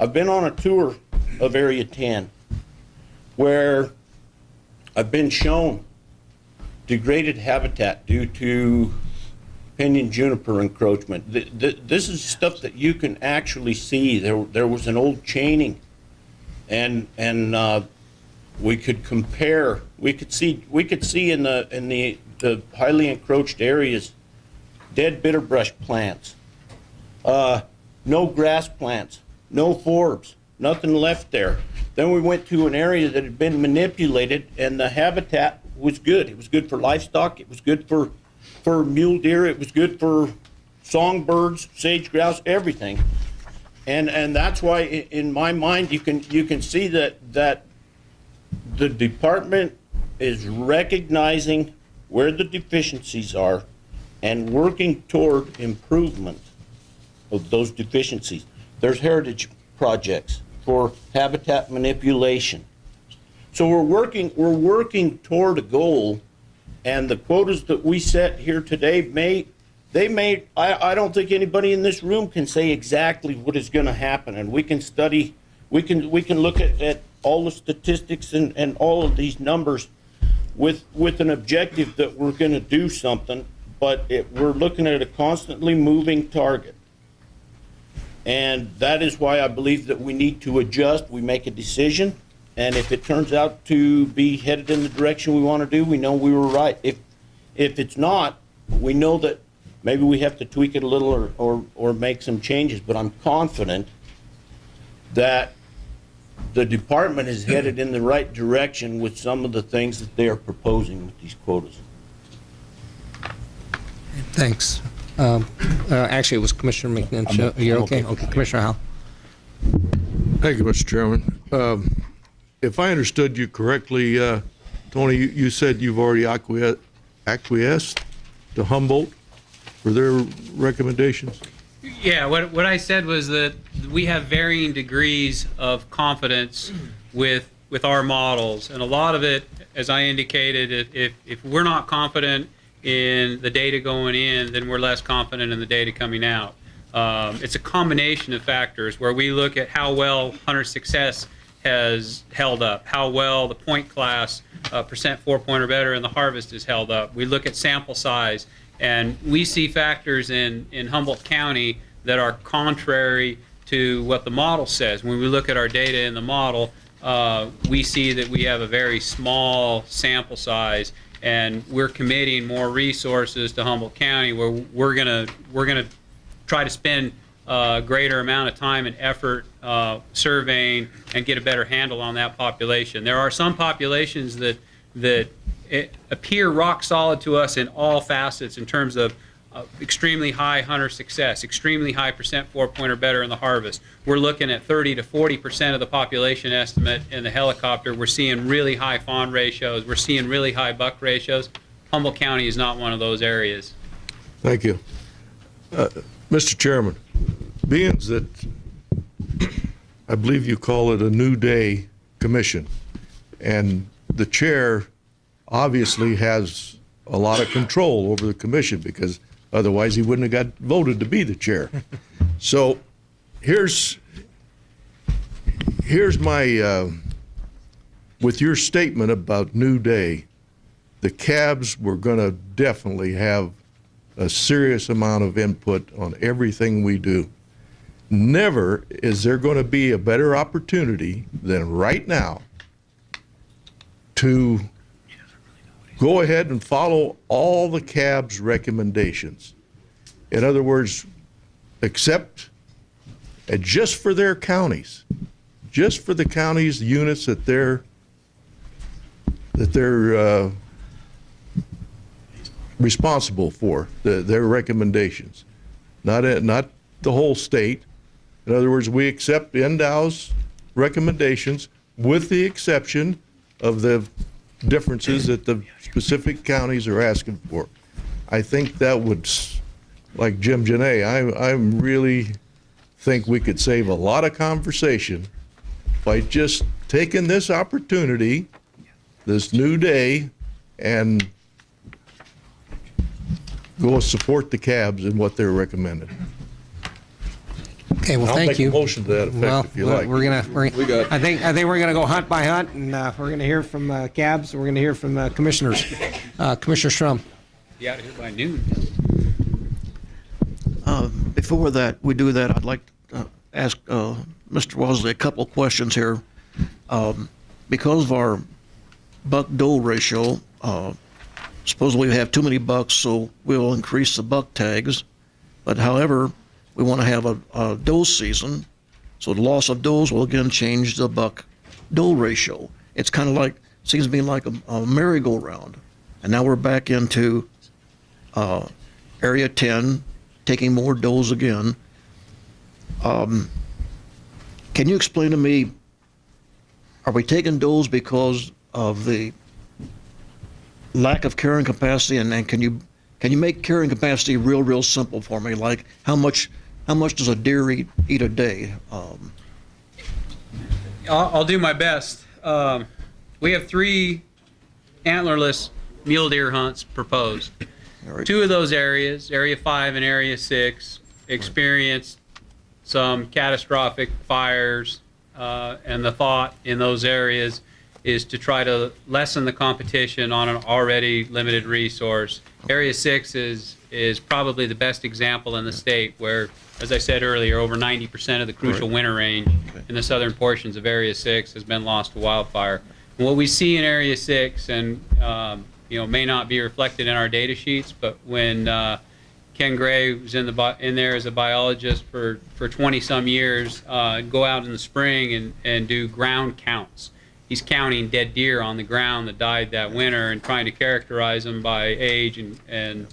I've been on a tour of Area 10 where I've been shown degraded habitat due to pinyon juniper encroachment. This is stuff that you can actually see. There was an old chaining, and we could compare. We could see in the highly encroached areas dead bitterbrush plants, no grass plants, no forbs, nothing left there. Then we went to an area that had been manipulated, and the habitat was good. It was good for livestock. It was good for mule deer. It was good for songbirds, sage grouse, everything. And that's why, in my mind, you can see that the department is recognizing where the deficiencies are and working toward improvement of those deficiencies. There's heritage projects for habitat manipulation. So we're working toward a goal, and the quotas that we set here today I don't think anybody in this room can say exactly what is going to happen, and we can study, we can look at all the statistics and all of these numbers with an objective that we're going to do something, but we're looking at a constantly moving target. And that is why I believe that we need to adjust. We make a decision, and if it turns out to be headed in the direction we want to do, we know we were right. If it's not, we know that maybe we have to tweak it a little or make some changes, but I'm confident that the department is headed in the right direction with some of the things that they are proposing with these quotas. Thanks. Actually, it was Commissioner McNinch. You're okay? Okay, Commissioner Howell. Thank you, Mr. Chairman. If I understood you correctly, Tony, you said you've already acquiesced to Humboldt for their recommendations? Yeah, what I said was that we have varying degrees of confidence with our models, and a lot of it, as I indicated, if we're not confident in the data going in, then we're less confident in the data coming out. It's a combination of factors where we look at how well hunter success has held up, how well the point class, percent 4 point or better in the harvest is held up. We look at sample size, and we see factors in Humboldt County that are contrary to what the model says. When we look at our data in the model, we see that we have a very small sample size, and we're committing more resources to Humboldt County, where we're gonna try to spend a greater amount of time and effort surveying and get a better handle on that population. There are some populations that appear rock solid to us in all facets in terms of extremely high hunter success, extremely high percent 4 point or better in the harvest. We're looking at 30 to 40% of the population estimate in the helicopter. We're seeing really high fawn ratios. We're seeing really high buck ratios. Humboldt County is not one of those areas. Thank you. Mr. Chairman, being that I believe you call it a New Day Commission, and the chair obviously has a lot of control over the commission, because otherwise he wouldn't have got voted to be the chair. So here's my, with your statement about New Day, the cabs were going to definitely have a serious amount of input on everything we do. Never is there going to be a better opportunity than right now to go ahead and follow all the cab's recommendations. In other words, accept, just for their counties, just for the counties, the units that they're responsible for, their recommendations, not the whole state. In other words, we accept NDOW's recommendations with the exception of the differences that the specific counties are asking for. I think that would, like Jim Janae, I really think we could save a lot of conversation by just taking this opportunity, this New Day, and go support the cabs and what they're recommending. Okay, well, I'll thank make you. a motion to that Well, effect if you like. I think we're gonna go hunt by hunt, and we're gonna hear from cabs. We're gonna hear from commissioners. Commissioner Strum. Be out of here by noon. Before that, we do that, I'd like to ask Mr. Wasley a couple questions here. Because of our buck-doe ratio, suppose we have too many bucks, so we'll increase the buck tags. But however, we want to have a doe season, so the loss of does will again change the buck-doe ratio. It's kind of like, seems to me like a merry-go-round. And now we're back into Area 10, taking more does again. Can you explain to me, are we taking does because of the lack of carrying capacity? And can you make carrying capacity real simple for me? Like how much does a deer eat a day? I'll do my best. We have 3 antlerless mule deer hunts proposed. All right. 2 of those areas, Area 5 and Area 6, experienced some catastrophic fires, and the thought in those areas is to try to lessen the competition on an already limited resource. Area 6 is probably the best example in the state where, as I said earlier, over 90% of the crucial winter range in the southern portions of Area 6 has been lost to wildfire. And what we see in Area 6, and may not be reflected in our data sheets, but when Ken Gray was in there as a biologist for 20-some years, go out in the spring and do ground counts. He's counting dead deer on the ground that died that winter and trying to characterize them by age and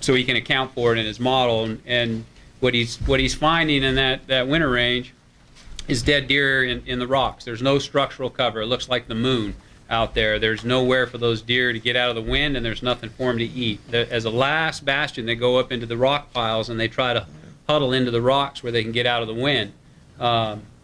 so he can account for it in his model. And what he's finding in that winter range is dead deer in the rocks. There's no structural cover. It looks like the moon out there. There's nowhere for those deer to get out of the wind, and there's nothing for them to eat. As a last bastion, they go up into the rock piles and they try to huddle into the rocks where they can get out of the wind.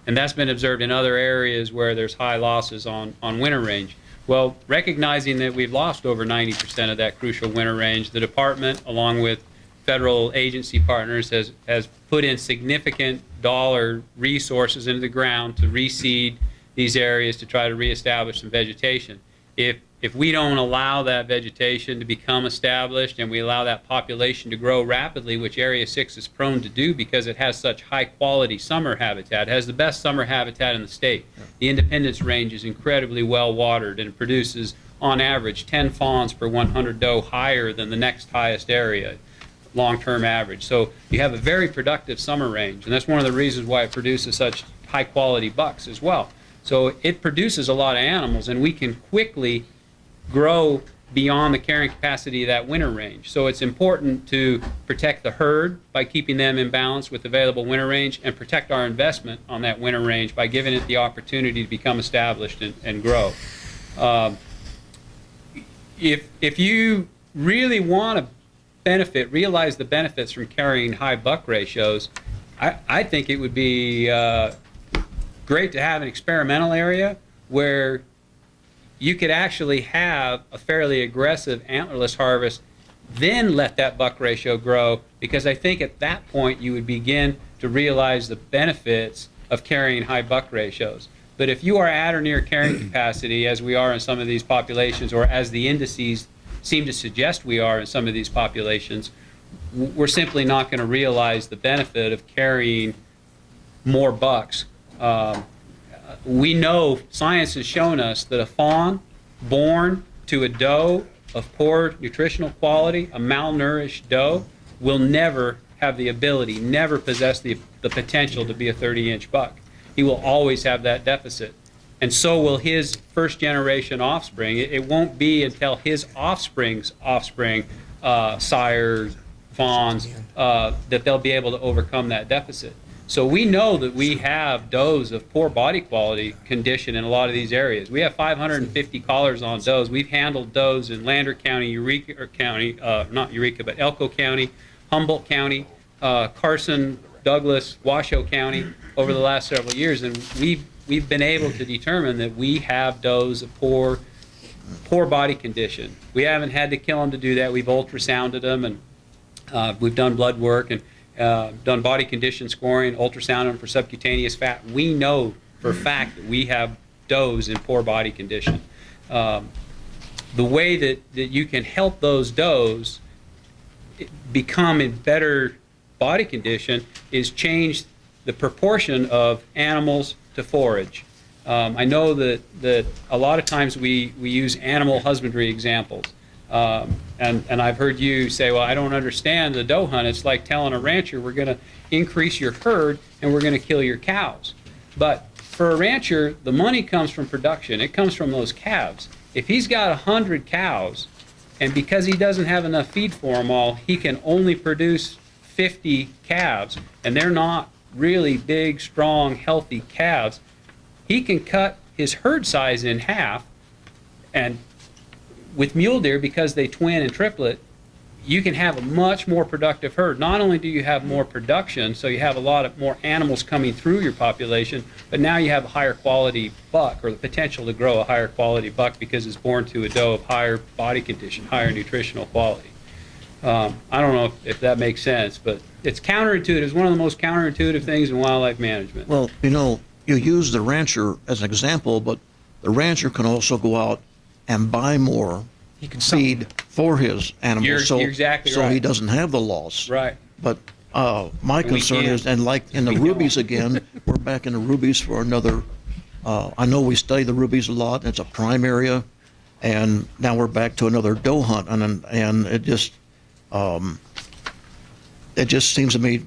And that's been observed in other areas where there's high losses on winter range. Well, recognizing that we've lost over 90% of that crucial winter range, the department, along with federal agency partners, has put in significant dollar resources into the ground to reseed these areas to try to reestablish some vegetation. If we don't allow that vegetation to become established and we allow that population to grow rapidly, which Area 6 is prone to do because it has such high quality summer habitat, it has the best summer habitat in the state. The Independence Range is incredibly well watered and it produces on average 10 fawns per 100 doe, higher than the next highest area, long-term average. So you have a very productive summer range, and that's one of the reasons why it produces such high quality bucks as well. So it produces a lot of animals, and we can quickly grow beyond the carrying capacity of that winter range. So it's important to protect the herd by keeping them in balance with available winter range, and protect our investment on that winter range by giving it the opportunity to become established and grow. If you really want to realize the benefits from carrying high buck ratios, I think it would be great to have an experimental area where you could actually have a fairly aggressive antlerless harvest, then let that buck ratio grow, because I think at that point you would begin to realize the benefits of carrying high buck ratios. But if you are at or near carrying capacity, as we are in some of these populations, or as the indices seem to suggest we are in some of these populations, we're simply not going to realize the benefit of carrying more bucks. We know, science has shown us that a fawn born to a doe of poor nutritional quality, a malnourished doe, will never have the ability, never possess the potential to be a 30-inch buck. He will always have that deficit. And so will his first generation offspring. It won't be until his offspring's offspring, sires, fawns, that they'll be able to overcome that deficit. So we know that we have does of poor body quality condition in a lot of these areas. We have 550 collars on does. We've handled does in Lander County, Eureka County, not Eureka, but Elko County, Humboldt County, Carson, Douglas, Washoe County over the last several years, and we've been able to determine that we have does of poor poor body condition. We haven't had to kill them to do that. We've ultrasounded them, and we've done blood work and done body condition scoring, ultrasound them for subcutaneous fat. We know for a fact that we have does in poor body condition. The way that you can help those does become in better body condition is change the proportion of animals to forage. I know that a lot of times we use animal husbandry examples. And I've heard you say, well, I don't understand the doe hunt. It's like telling a rancher, we're going to increase your herd and we're going to kill your cows. But for a rancher, the money comes from production. It comes from those calves. If he's got 100 cows, and because he doesn't have enough feed for them all, he can only produce 50 calves, and they're not really big, strong, healthy calves, he can cut his herd size in half. And with mule deer, because they twin and triplet, you can have a much more productive herd. Not only do you have more production, so you have a lot of more animals coming through your population, but now you have a higher quality buck, or the potential to grow a higher quality buck because it's born to a doe of higher body condition, higher nutritional quality. I don't know if that makes sense, but it's counterintuitive. It's one of the most counterintuitive things in wildlife management. Well, you know, you use the rancher as an example, but the rancher can also go out and buy more He can sell. feed for his animals. You're exactly so right. he doesn't have the loss. Right. But my And we concern can't. is, and like in the We don't. rubies again, we're back in the rubies for another. I know we study the rubies a lot, and it's a prime area, and now we're back to another doe hunt, and it just seems to me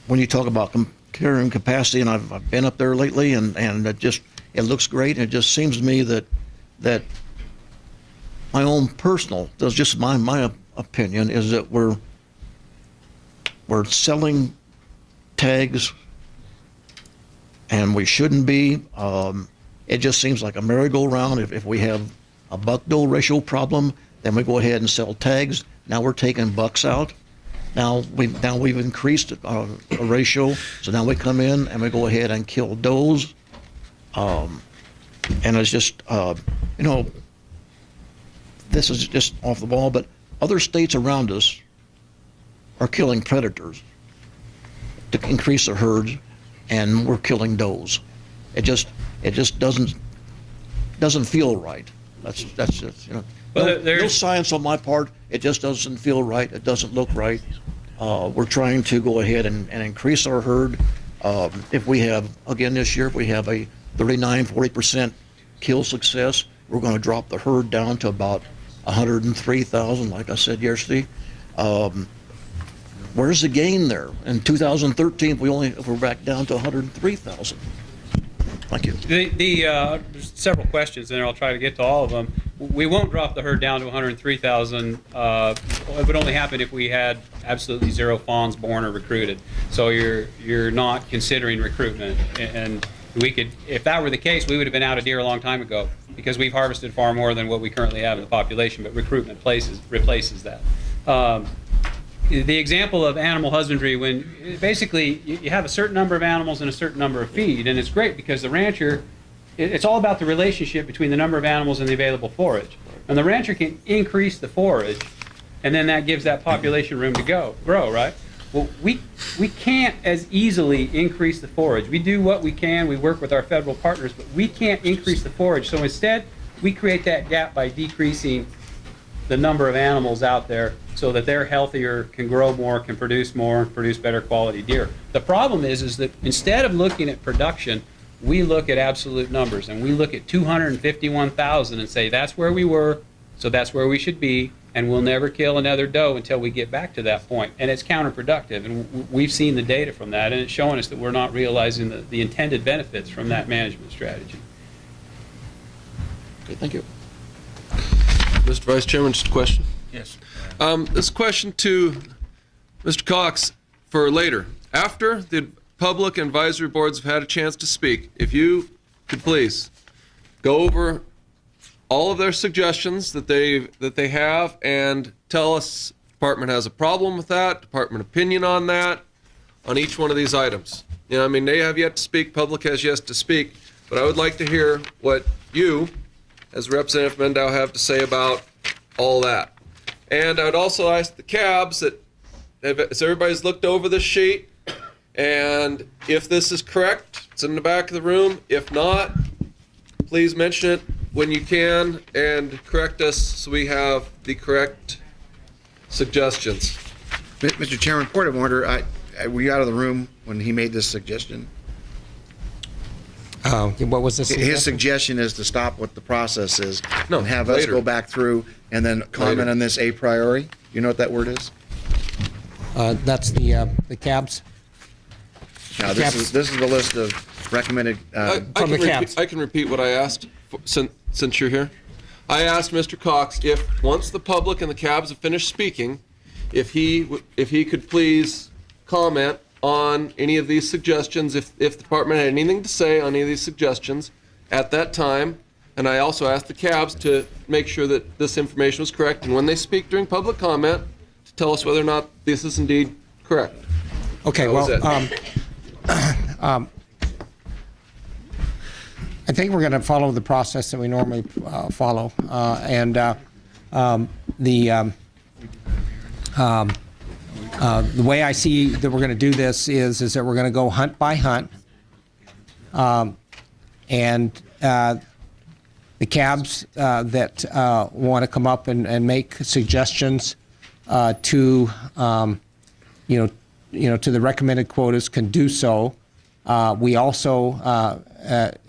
when you talk about carrying capacity, and I've been up there lately, and it looks great, and it just seems to me that my own personal, that's just my opinion, is that we're selling tags, and we shouldn't be. It just seems like a merry-go-round. If we have a buck-doe ratio problem, then we go ahead and sell tags. Now we're taking bucks out. Now we've increased a ratio, so now we come in and we go ahead and kill does. And it's just, this is just off the ball, but other states around us are killing predators to increase their herds, and we're killing does. It just doesn't feel right. That's just, Well, no there's- science on my part. It just doesn't feel right. It doesn't look right. We're trying to go ahead and increase our herd. If we have, again this year, if we have a 39-40% kill success, we're going to drop the herd down to about 103,000, like I said yesterday. Where's the gain there? In 2013, we're back down to 103,000. Thank you. There's several questions in there. I'll try to get to all of them. We won't drop the herd down to 103,000. It would only happen if we had absolutely zero fawns born or recruited. So you're not considering recruitment. And we could, if that were the case, we would have been out of deer a long time ago, because we've harvested far more than what we currently have in the population. But recruitment replaces that. The example of animal husbandry, when basically you have a certain number of animals and a certain number of feed, and it's great because the rancher, it's all about the relationship between the number of animals and the available forage. And the rancher can increase the forage, and then that gives that population room to grow, right? Well, we can't as easily increase the forage. We do what we can, we work with our federal partners, but we can't increase the forage. So instead, we create that gap by decreasing the number of animals out there so that they're healthier, can grow more, can produce more, and produce better quality deer. The problem is that instead of looking at production, we look at absolute numbers, and we look at 251,000 and say that's where we were, so that's where we should be, and we'll never kill another doe until we get back to that point. And it's counterproductive, and we've seen the data from that, and it's showing us that we're not realizing the intended benefits from that management strategy. Okay, thank you. Mr. Vice Chairman, just a question. Yes. This question to Mr. Cox for later. After the public and advisory boards have had a chance to speak, if you could please go over all of their suggestions that they have and tell us if the department has a problem with that, department opinion on that, on each one of these items. I mean, they have yet to speak, public has yet to speak. but I would like to hear what you, as Representative Mendau, have to say about all that. And I would also ask the cabs that, has everybody's looked over this sheet? And if this is correct, it's in the back of the room. If not, please mention it when you can and correct us so we have the correct suggestions. Mr. Chairman, point of order, were you out of the room when he made this suggestion? What was this? His suggestion is to stop what the process is No, and have us later. go back through and then comment Later. on this a priori. You know what that word is? That's the cabs. Now, Caps. this is the list of recommended. From the cabs. I can repeat what I asked since you're here. I asked Mr. Cox if, once the public and the cabs have finished speaking, if he could please comment on any of these suggestions, if the department had anything to say on any of these suggestions at that time. And I also asked the cabs to make sure that this information was correct, and when they speak during public comment, to tell us whether or not this is indeed correct. Okay, That was well, it. I think we're going to follow the process that we normally follow, the way I see that we're going to do this is that we're going to go hunt by hunt, and the cabs that want to come up and make suggestions to to the recommended quotas can do so. We also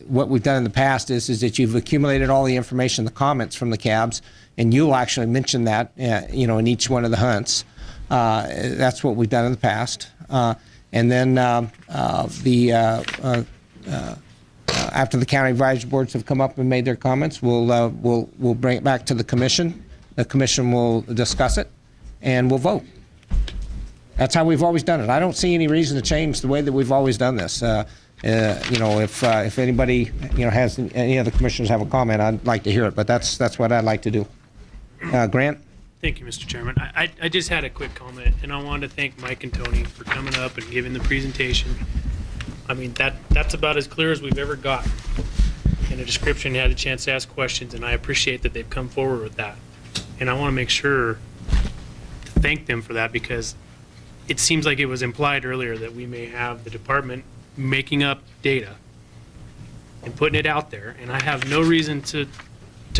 what we've done in the past is that you've accumulated all the information, the comments from the cabs, and you'll actually mention that in each one of the hunts. That's what we've done in the past. And then after the county advisory boards have come up and made their comments, we'll bring it back to the commission. The commission will discuss it, and we'll vote. That's how we've always done it. I don't see any reason to change the way that we've always done this. If anybody has any other commissioners have a comment, I'd like to hear it. But that's what I'd like to do. Grant. Thank you, Mr. Chairman. I just had a quick comment, and I wanted to thank Mike and Tony for coming up and giving the presentation. I mean, that's about as clear as we've ever gotten in a description. You had a chance to ask questions, and I appreciate that they've come forward with that. And I want to make sure to thank them for that, because it seems like it was implied earlier that we may have the department making up data and putting it out there, and I have no reason to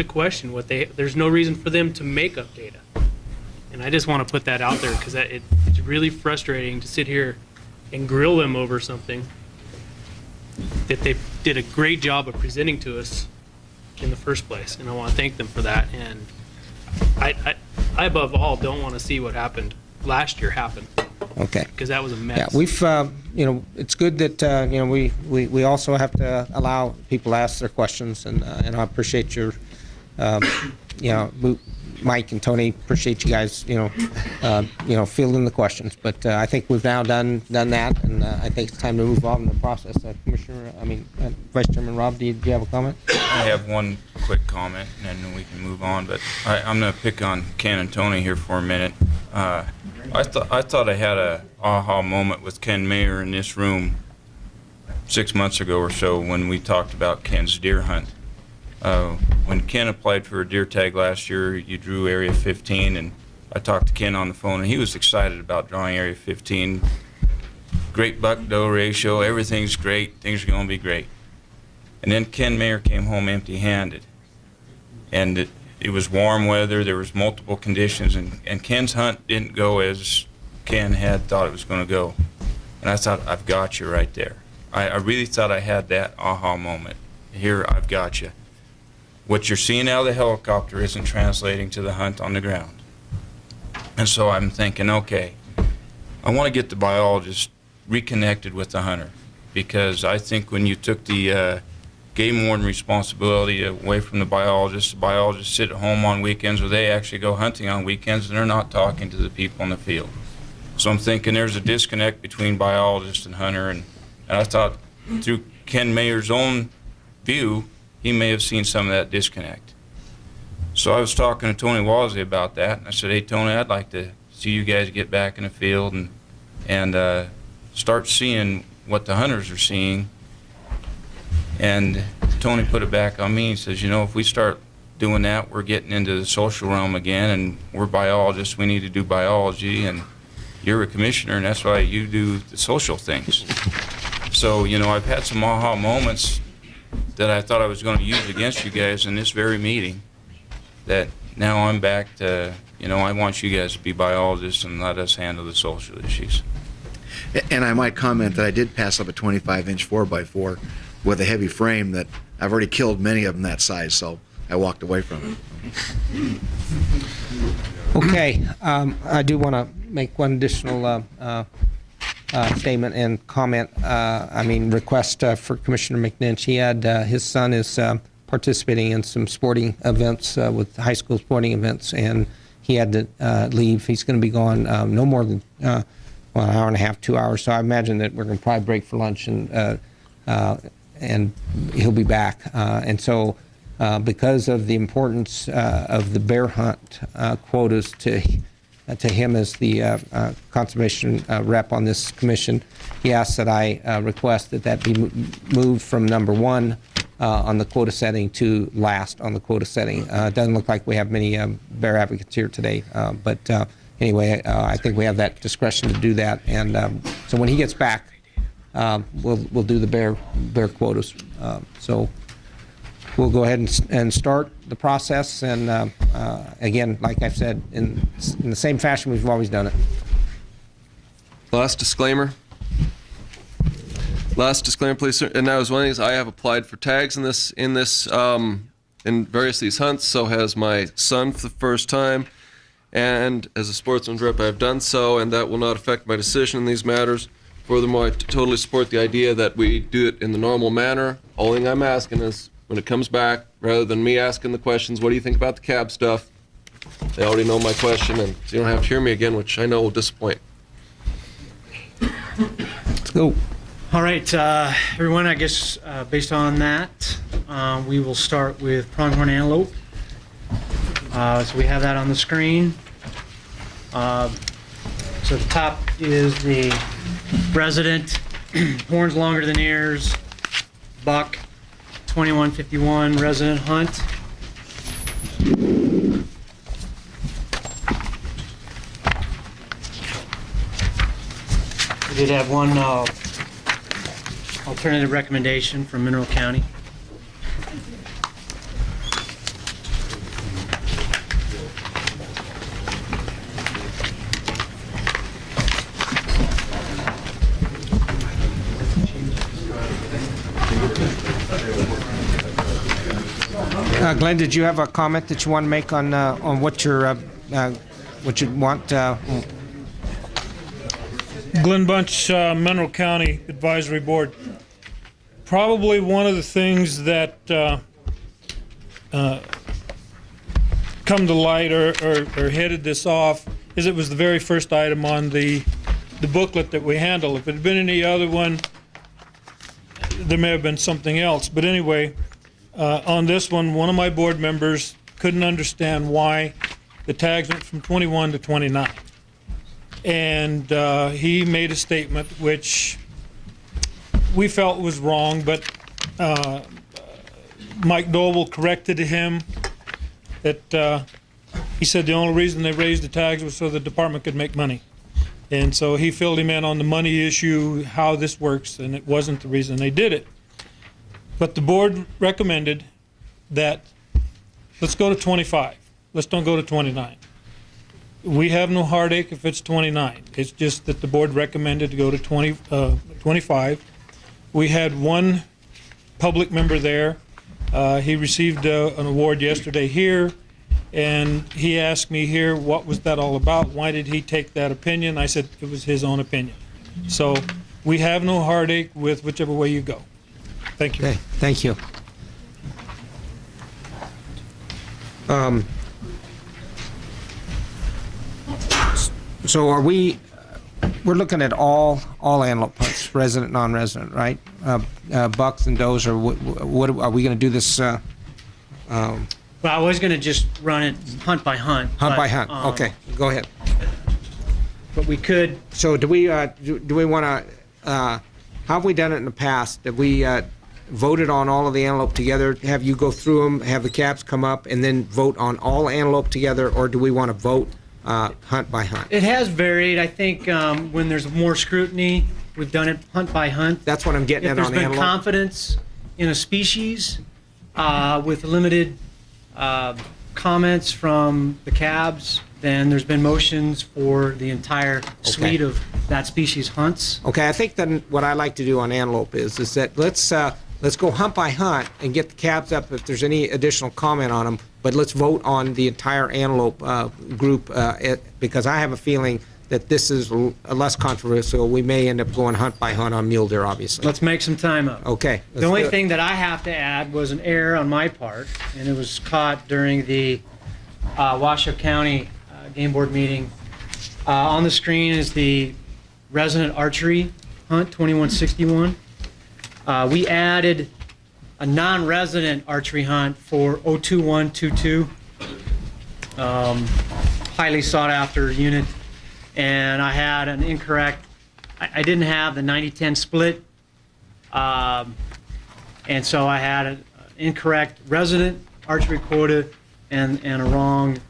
question there's no reason for them to make up data. And I just want to put that out there, because it's really frustrating to sit here and grill them over something that they did a great job of presenting to us in the first place. And I want to thank them for that. And I above all don't want to see what happened last year happen, Okay. because that was a mess. Yeah, we've, it's good that, we also have to allow people to ask their questions, and I appreciate your, Mike and Tony, appreciate you guys, fielding the questions. But I think we've now done that, and I think it's time to move on in the process. Vice Chairman Rob, do you have a comment? I have one quick comment, and then we can move on. But I'm going to pick on Ken and Tony here for a minute. I thought I had a aha moment with Ken Mayer in this room 6 months ago or so when we talked about Ken's deer hunt. When Ken applied for a deer tag last year, you drew Area 15, and I talked to Ken on the phone, and he was excited about drawing Area 15. Great buck-doe ratio, everything's great, things are going to be great. And then Ken Mayer came home empty-handed, and it was warm weather, there was multiple conditions, and Ken's hunt didn't go as Ken had thought it was going to go. And I thought, I've got you right there. I really thought I had that aha moment. Here, I've got you. What you're seeing out of the helicopter isn't translating to the hunt on the ground. And so I'm thinking, okay, I want to get the biologist reconnected with the hunter, because I think when you took the game warden responsibility away from the biologists sit at home on weekends, or they actually go hunting on weekends, and they're not talking to the people in the field. So I'm thinking there's a disconnect between biologist and hunter, and I thought through Ken Mayer's own view, he may have seen some of that disconnect. So I was talking to Tony Wasley about that, and I said, hey, Tony, I'd like to see you guys get back in the field and start seeing what the hunters are seeing. And Tony put it back on me. He says, you know, if we start doing that, we're getting into the social realm again, and we're biologists. We need to do biology, and you're a commissioner, and that's why you do the social things. So, you know, I've had some aha moments that I thought I was going to use against you guys in this very meeting, that now I'm back to, you know, I want you guys to be biologists and let us handle the social issues. And I might comment that I did pass up a 25-inch 4x4 with a heavy frame that I've already killed many of them that size, so I walked away from it. Okay, I do want to make one additional statement and comment. Request for Commissioner McNinch. He had his son is participating in some sporting events with high school sporting events, and he had to leave. He's going to be gone no more than an hour and a half, 2 hours. So I imagine that we're going to probably break for lunch, and he'll be back. And so, because of the importance of the bear hunt quotas to him as the conservation rep on this commission, he asked that I request that be moved from number 1 on the quota setting to last on the quota setting. It doesn't look like we have many bear advocates here today, but anyway, I think we have that discretion to do that. And so when he gets back, we'll do the bear quotas. So we'll go ahead and start the process. And again, like I've said, in the same fashion we've always done it. Last disclaimer. Please, sir. And that was one of these. I have applied for tags in various of these hunts. So has my son for the first time, and as a sportsman's rep, I have done so, and that will not affect my decision in these matters. Furthermore, I totally support the idea that we do it in the normal manner. All thing I'm asking is, when it comes back, rather than me asking the questions, what do you think about the cab stuff? They already know my question, and so you don't have to hear me again, which I know will disappoint. Let's go. All right, everyone, I guess based on that, we will start with pronghorn antelope. So we have that on the screen. So the top is the resident, horns longer than ears, buck, 2151 resident hunt. We did have one alternative recommendation from Mineral County. Glenn, did you have a comment that you want to make on what you want? Glenn Bunch, Mineral County Advisory Board. Probably one of the things that come to light or headed this off is it was the very first item on the booklet that we handle. If it had been any other one, there may have been something else. But anyway, on this one of my board members couldn't understand why the tags went from 21 to 29. And he made a statement which we felt was wrong, but Mike Doble corrected him that he said the only reason they raised the tags was so the department could make money. And so he filled him in on the money issue, how this works, and it wasn't the reason they did it. But the board recommended that let's go to 25. Let's don't go to 29. We have no heartache if it's 29. It's just that the board recommended to go to 25. We had one public member there. He received an award yesterday here, and he asked me here, what was that all about? Why did he take that opinion? I said it was his own opinion. So we have no heartache with whichever way you go. Thank you. Okay, thank you. So we're looking at all antelope hunts, resident, non-resident, right? Bucks and does, or what are we going to do this? Well, I was going to just run it hunt by hunt. Hunt by hunt. Okay, go ahead. But we could. So do we want to? How have we done it in the past? Did we voted on all of the antelope together? Have you go through them, have the cabs come up, and then vote on all antelope together, or do we want to vote hunt by hunt? It has varied. I think when there's more scrutiny, we've done it hunt by hunt. That's what I'm getting If at there's on been antelope. confidence in a species with limited comments from the cabs, then there's been motions for the entire suite of that species hunts. Okay, I think then what I like to do on antelope is that let's go hunt by hunt and get the cabs up if there's any additional comment on them, but let's vote on the entire antelope group because I have a feeling that this is less controversial. We may end up going hunt by hunt on mule deer, obviously. Let's make some time up. Okay. The only thing that I have to add was an error on my part, and it was caught during the Washoe County Game Board meeting. On the screen is the resident archery hunt, 2161. We added a non-resident archery hunt for 02122, highly sought after unit, and I had an incorrect, I didn't have the 90-10 split, and so I had an incorrect resident archery quota and a wrong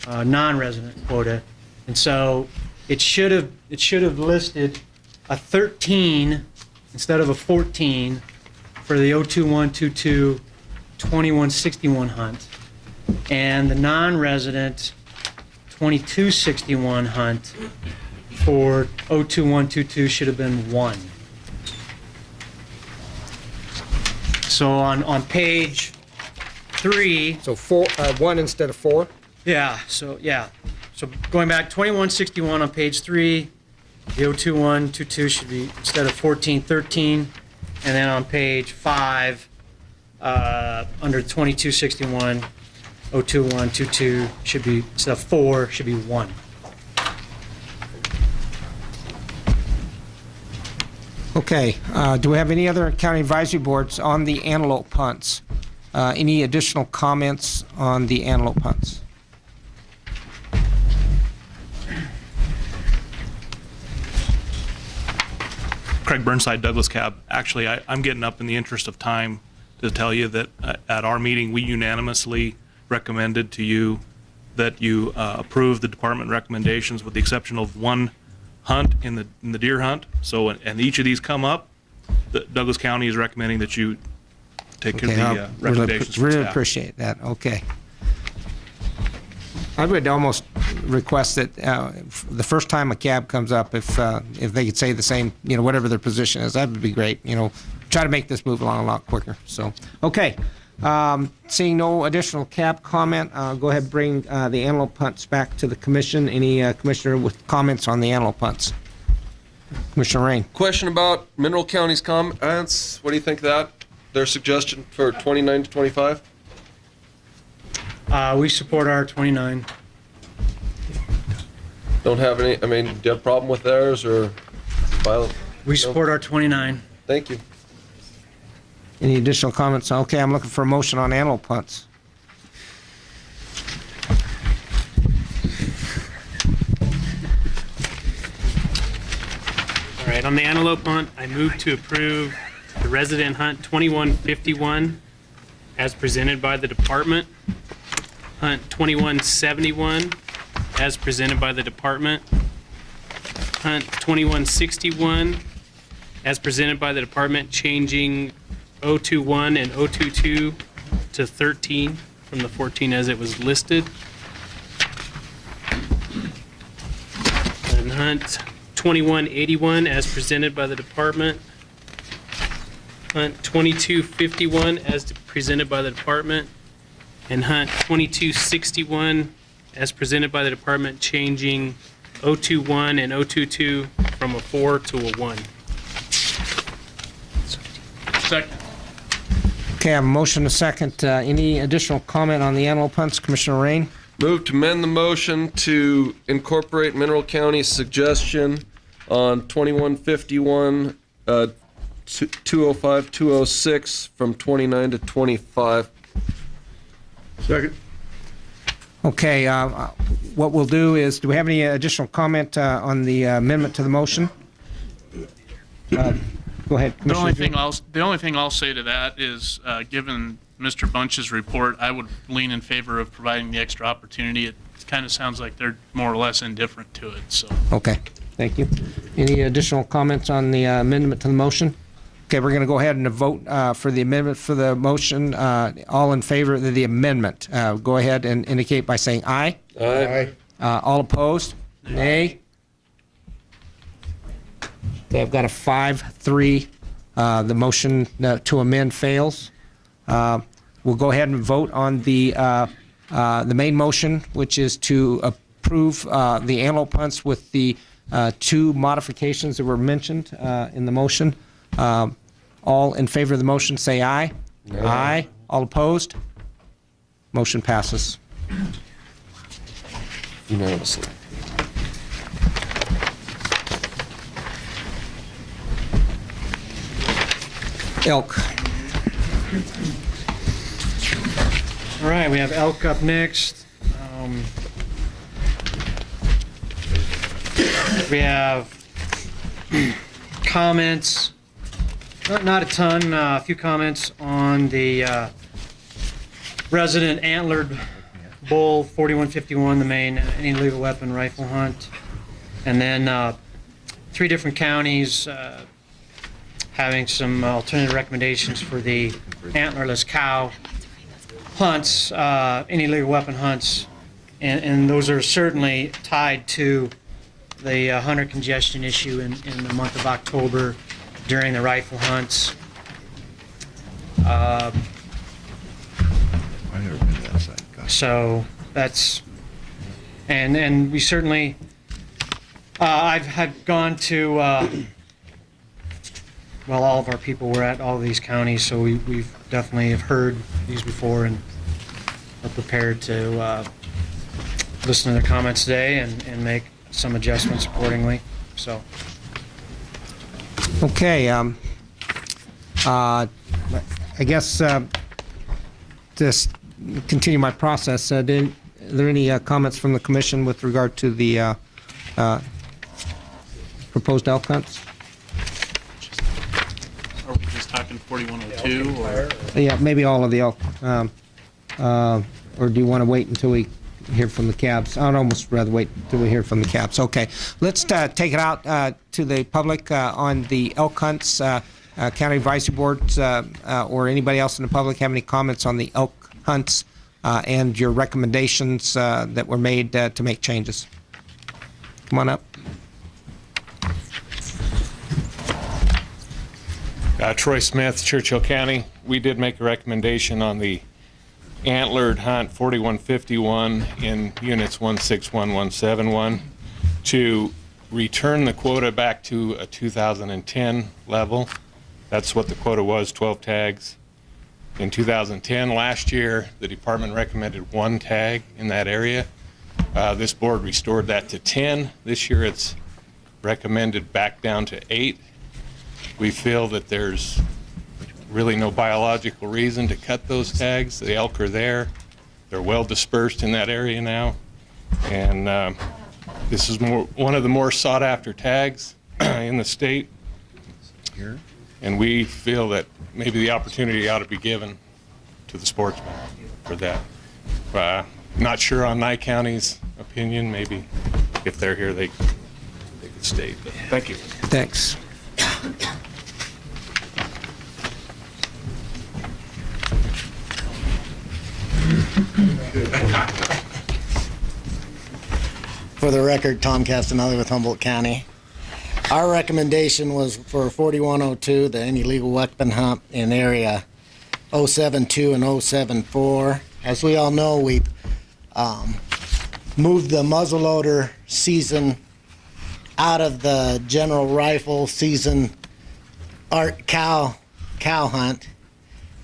non-resident quota, and so it should have listed a 13 instead of a 14 for the 02122 2161 hunt, and the non-resident 2261 hunt for 02122 should have been 1. So on page 3, So 1 instead of 4? yeah, so going back 2161 on page 3, the 02122 should be instead of 1413, and then on page 5 under 2261 02122 should be instead of 4 should be 1. Okay, do we have any other county advisory boards on the antelope hunts? Any additional comments on the antelope hunts? Craig Burnside, Douglas Cab. Actually, I'm getting up in the interest of time to tell you that at our meeting, we unanimously recommended to you that you approve the department recommendations with the exception of one hunt in the deer hunt. So, and each of these come up, Douglas County is recommending that you take Okay, the recommendations from really staff. appreciate that. Okay. I would almost request that the first time a cab comes up, if they could say the same, whatever their position is, that would be great. Try to make this move along a lot quicker. So, okay. Seeing no additional cab comment, go ahead and bring the antelope hunts back to the commission. Any commissioner with comments on the antelope hunts? Commissioner Rain. Question about Mineral County's comments. What do you think of that? Their suggestion for 29 to 25? We support our 29. Don't have any, do you have a problem with theirs or? We support our 29. Thank you. Any additional comments? Okay, I'm looking for a motion on antelope hunts. All right, on the antelope hunt, I move to approve the resident hunt 2151 as presented by the department. Hunt 2171 as presented by the department. Hunt 2161 as presented by the department, changing 021 and 022 to 13 from the 14 as it was listed. And hunt 2181 as presented by the department. Hunt 2251 as presented by the department. And hunt 2261 as presented by the department, changing 021 and 022 from a 4 to a 1. Second. Okay, I have a motion, a second. Any additional comment on the antelope hunts? Commissioner Rain? Move to amend the motion to incorporate Mineral County's suggestion on 2151, 205, 206 from 29 to 25. Second. Okay, what we'll do is, do we have any additional comment on the amendment to the motion? Go ahead. The only Commissioner thing I'll say to that is, given Mr. Bunch's report, I would lean in favor of providing the extra opportunity. It kind of sounds like they're more or less indifferent to it, so. Okay, thank you. Any additional comments on the amendment to the motion? Okay, we're going to go ahead and vote for the amendment for the motion. All in favor of the amendment, go ahead and indicate by saying aye. Aye. All opposed? Nay. Okay, I've got a 5-3. The motion to amend fails. We'll go ahead and vote on the main motion, which is to approve the antelope hunts with the 2 modifications that were mentioned in the motion. All in favor of the motion, say aye. Aye. All opposed? Motion passes. Unanimously. Elk. All right, we have elk up next. We have comments, not a ton, a few comments on the resident antlered bull 4151, the main any legal weapon rifle hunt. And then 3 different counties having some alternative recommendations for the antlerless cow hunts, any legal weapon hunts, and those are certainly tied to the hunter congestion issue in the month of October during the rifle hunts. So that's, and we certainly, I've gone to, well, all of our people were at all of these counties, so we've definitely have heard these before and are prepared to listen to their comments today and make some adjustments accordingly. So. Okay. I guess just continue my process. Are there any comments from the commission with regard to the proposed elk hunts? Are we just talking 4102 or? Yeah, maybe all of the elk. Or do you want to wait until we hear from the cabs? I'd almost rather wait until we hear from the cabs. Okay, let's take it out to the public on the elk hunts. County Advisory Boards or anybody else in the public have any comments on the elk hunts and your recommendations that were made to make changes? Come on up. Troy Smith, Churchill County. We did make a recommendation on the antlered hunt 4151 in units 161, 171 to return the quota back to a 2010 level. That's what the quota was, 12 tags. In 2010, last year, the department recommended 1 tag in that area. This board restored that to 10. This year it's recommended back down to 8. We feel that there's really no biological reason to cut those tags. The elk are there. They're well dispersed in that area now. And this is one of the more sought after tags in the state. And we feel that maybe the opportunity ought to be given to the sportsmen for that. Not sure on Nye County's opinion. Maybe if they're here, they could state. But thank you. Thanks. For the record, Tom Castanelli with Humboldt County. Our recommendation was for 4102, the any legal weapon hunt in area 072 and 074. As we all know, we've moved the muzzleloader season out of the general rifle season cow hunt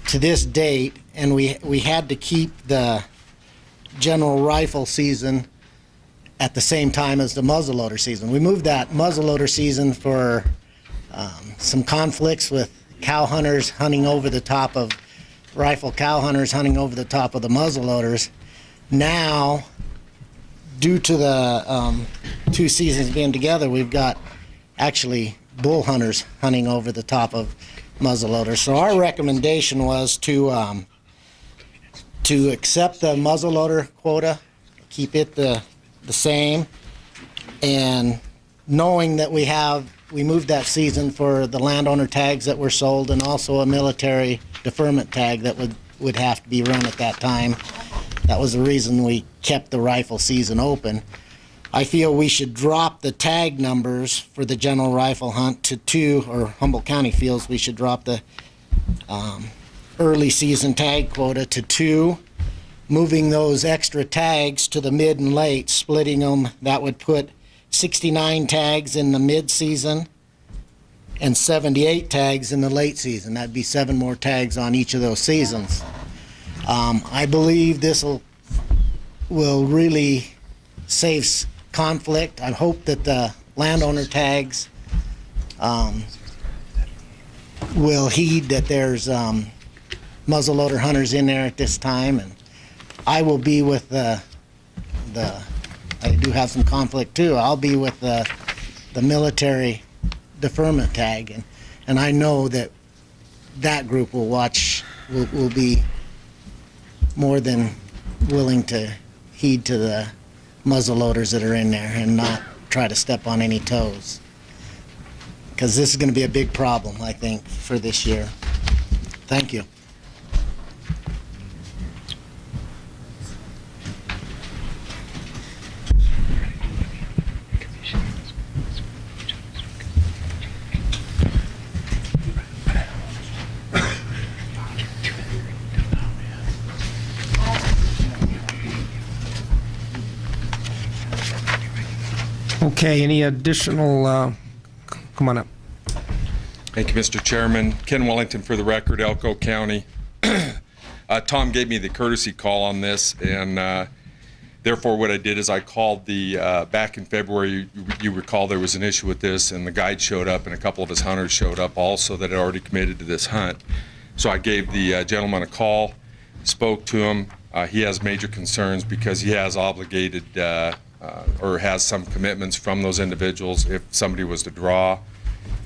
to this date, and we had to keep the general rifle season at the same time as the muzzleloader season. We moved that muzzleloader season for some conflicts with cow hunters hunting over the top of rifle cow hunters hunting over the top of the muzzleloaders. Now, due to the 2 seasons being together, we've got actually bull hunters hunting over the top of muzzleloaders. So our recommendation was to accept the muzzleloader quota, keep it the same, and knowing that we moved that season for the landowner tags that were sold and also a military deferment tag that would have to be run at that time. That was the reason we kept the rifle season open. I feel we should drop the tag numbers for the general rifle hunt to 2, or Humboldt County feels we should drop the early season tag quota to 2, moving those extra tags to the mid and late, splitting them. That would put 69 tags in the mid-season and 78 tags in the late season. That'd be 7 more tags on each of those seasons. I believe this will really save conflict. I hope that the landowner tags will heed that there's muzzleloader hunters in there at this time, and I will be with the I do have some conflict too. I'll be with the military deferment tag, and I know that group will be more than willing to heed to the muzzleloaders that are in there and not try to step on any toes. Because this is going to be a big problem, I think, for this year. Thank you. Okay, any additional, come on up. Thank you, Mr. Chairman. Ken Wellington for the record, Elko County. Tom gave me the courtesy call on this, and therefore what I did is I called back in February, you recall there was an issue with this, and the guide showed up, and a couple of his hunters showed up also that had already committed to this hunt. So I gave the gentleman a call, spoke to him. He has major concerns because he has obligated or has some commitments from those individuals if somebody was to draw.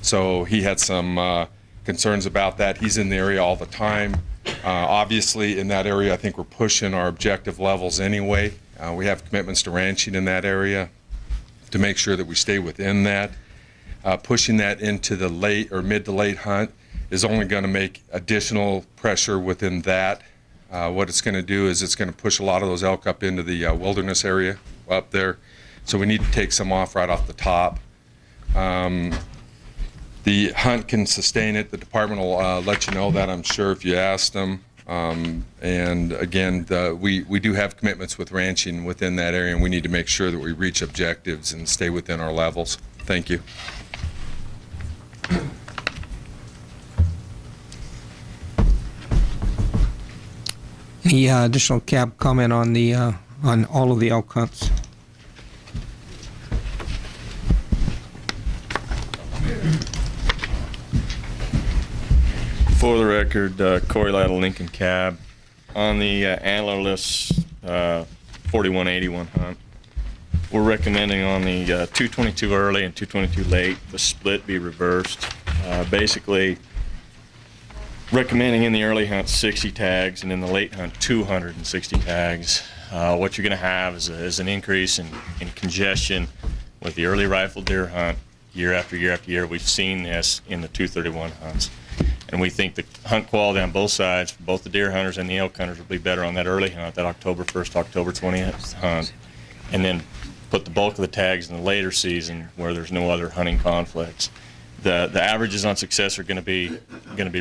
So he had some concerns about that. He's in the area all the time. Obviously, in that area, I think we're pushing our objective levels anyway. We have commitments to ranching in that area to make sure that we stay within that. Pushing that into the late or mid to late hunt is only going to make additional pressure within that. What it's going to do is it's going to push a lot of those elk up into the wilderness area up there. So we need to take some off right off the top. The hunt can sustain it. The department will let you know that, I'm sure, if you ask them. And again, we do have commitments with ranching within that area, and we need to make sure that we reach objectives and stay within our levels. Thank you. Any additional cab comment on on all of the elk hunts? For the record, Corey Lytle, Lincoln Cab. On the antlerless 4181 hunt, we're recommending on the 222 early and 222 late, the split be reversed. Basically, recommending in the early hunt 60 tags and in the late hunt 260 tags. What you're going to have is an increase in congestion with the early rifle deer hunt year after year after year. We've seen this in the 231 hunts. And we think the hunt quality on both sides, for both the deer hunters and the elk hunters, will be better on that early hunt, that October 1st, October 20th hunt, and then put the bulk of the tags in the later season where there's no other hunting conflicts. The averages on success are going to be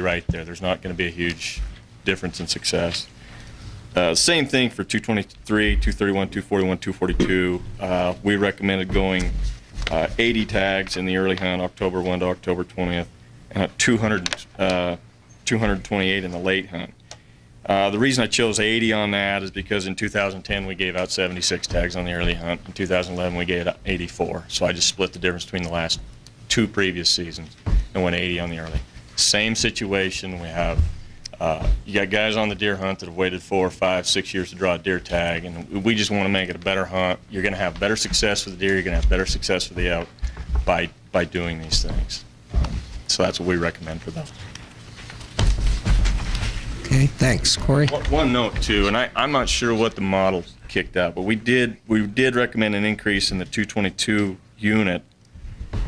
right there. There's not going to be a huge difference in success. Same thing for 223, 231, 241, 242. We recommended going 80 tags in the early hunt, October 1 to October 20th. 228 in the late hunt. The reason I chose 80 on that is because in 2010 we gave out 76 tags on the early hunt. In 2011 we gave out 84. So I just split the difference between the last 2 previous seasons and went 80 on the early. Same situation. We have you got guys on the deer hunt that have waited 4, 5, 6 years to draw a deer tag, and we just want to make it a better hunt. You're going to have better success with the deer. You're going to have better success with the elk by doing these things. So that's what we recommend for them. Okay, thanks. Corey? One note too, and I'm not sure what the model kicked out, but we did recommend an increase in the 222 unit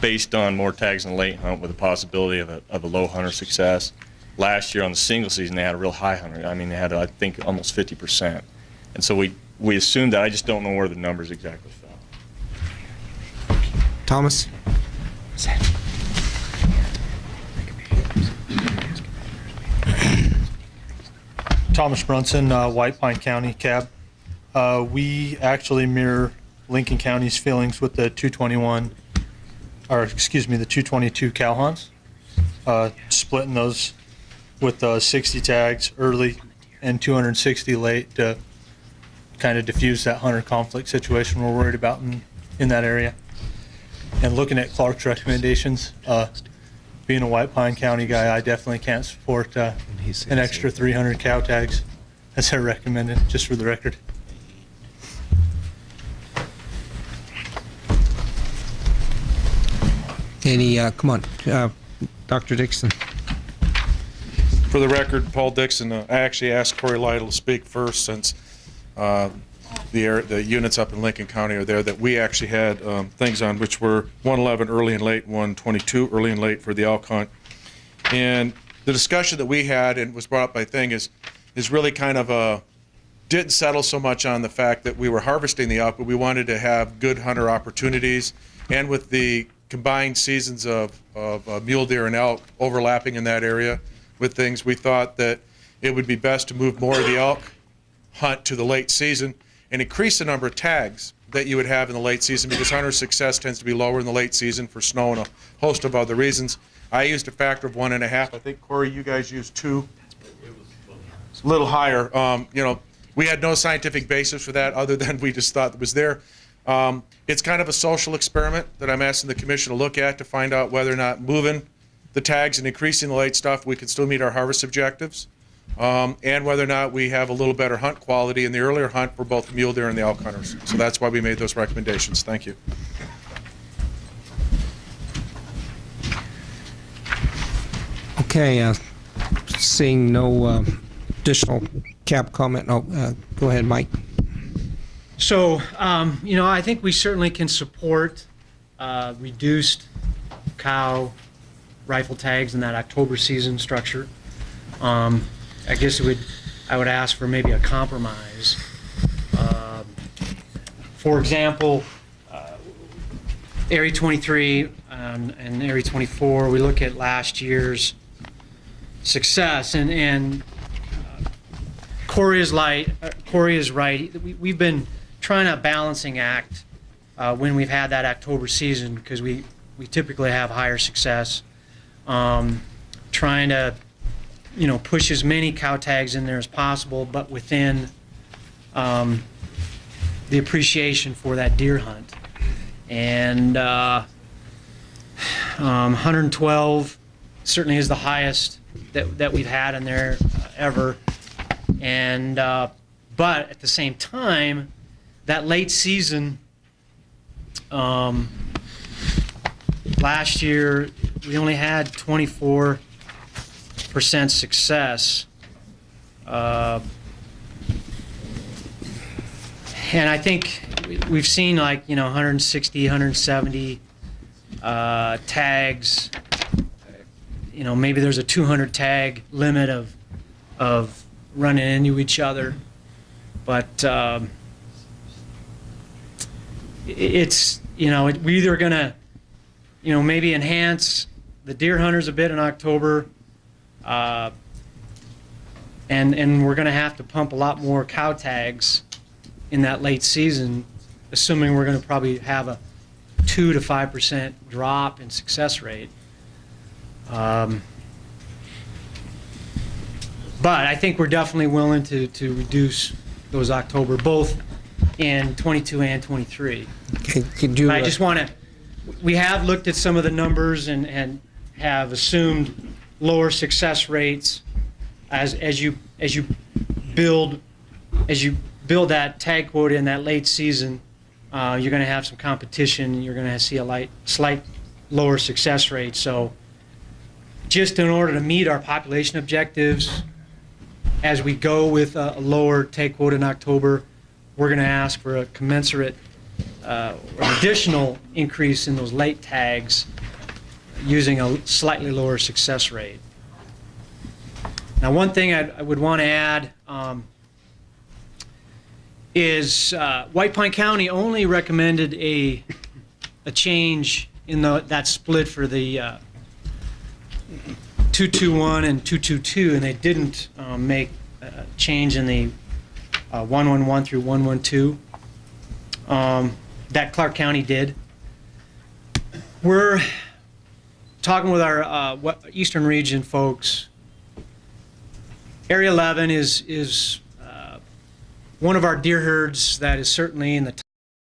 based on more tags in the late hunt with the possibility of a low hunter success. Last year on the single season, they had a real high hunter. I mean, they had, I think, almost 50%. And so we assumed that. I just don't know where the numbers exactly fell. Thomas? Thomas Brunson, White Pine County Cab. We actually mirror Lincoln County's feelings with the 221, or excuse me, the 222 cow hunts, splitting those with 60 tags early and 260 late to kind of diffuse that hunter conflict situation we're worried about in that area. And looking at Clark's recommendations, being a White Pine County guy, I definitely can't support an extra 300 cow tags as they're recommended, just for the record. Come on, Dr. Dixon. For the record, Paul Dixon, I actually asked Corey Lytle to speak first since the units up in Lincoln County are there, that we actually had things on which were 111 early and late, 122 early and late for the elk hunt. And the discussion that we had and was brought up by Thing is really kind of didn't settle so much on the fact that we were harvesting the elk, but we wanted to have good hunter opportunities. And with the combined seasons of mule deer and elk overlapping in that area with things, we thought that it would be best to move more of the elk hunt to the late season and increase the number of tags that you would have in the late season, because hunter success tends to be lower in the late season for snow and a host of other reasons. I used a factor of 1.5. I think, Corey, you guys used 2. It's a little higher. We had no scientific basis for that other than we just thought it was there. It's kind of a social experiment that I'm asking the commission to look at to find out whether or not moving the tags and increasing the late stuff, we can still meet our harvest objectives, and whether or not we have a little better hunt quality in the earlier hunt for both the mule deer and the elk hunters. So that's why we made those recommendations. Thank you. Okay, seeing no additional cab comment. Go ahead, Mike. So, I think we certainly can support reduced cow rifle tags in that October season structure. I guess I would ask for maybe a compromise. For example, Area 23 and Area 24, we look at last year's success, and Corey is right. We've been trying a balancing act when we've had that October season, because we typically have higher success. Trying to push as many cow tags in there as possible, but within the appreciation for that deer hunt. And 112 certainly is the highest that we've had in there ever. And but at the same time, that late season, last year we only had 24% success, and I think we've seen 160, 170 tags. Maybe there's a 200 tag limit of running into each other, but it's we're either gonna maybe enhance the deer hunters a bit in October, and we're gonna have to pump a lot more cow tags in that late season, assuming we're gonna probably have a 2 to 5% drop in success rate. But I think we're definitely willing to reduce those October, both in 22 and 23. Okay, could you, I just want to, we have looked at some of the numbers and have assumed lower success rates as you build that tag quota in that late season. You're going to have some competition. You're going to see a slight lower success rate. So just in order to meet our population objectives, as we go with a lower take quota in October, we're going to ask for a commensurate or additional increase in those late tags using a slightly lower success rate. Now, one thing I would want to add is White Pine County only recommended a change in that split for the 221 and 222, and they didn't make a change in the 111 through 112. That Clark County did. We're talking with our Eastern Region folks. Area 11 is one of our deer herds that is certainly in the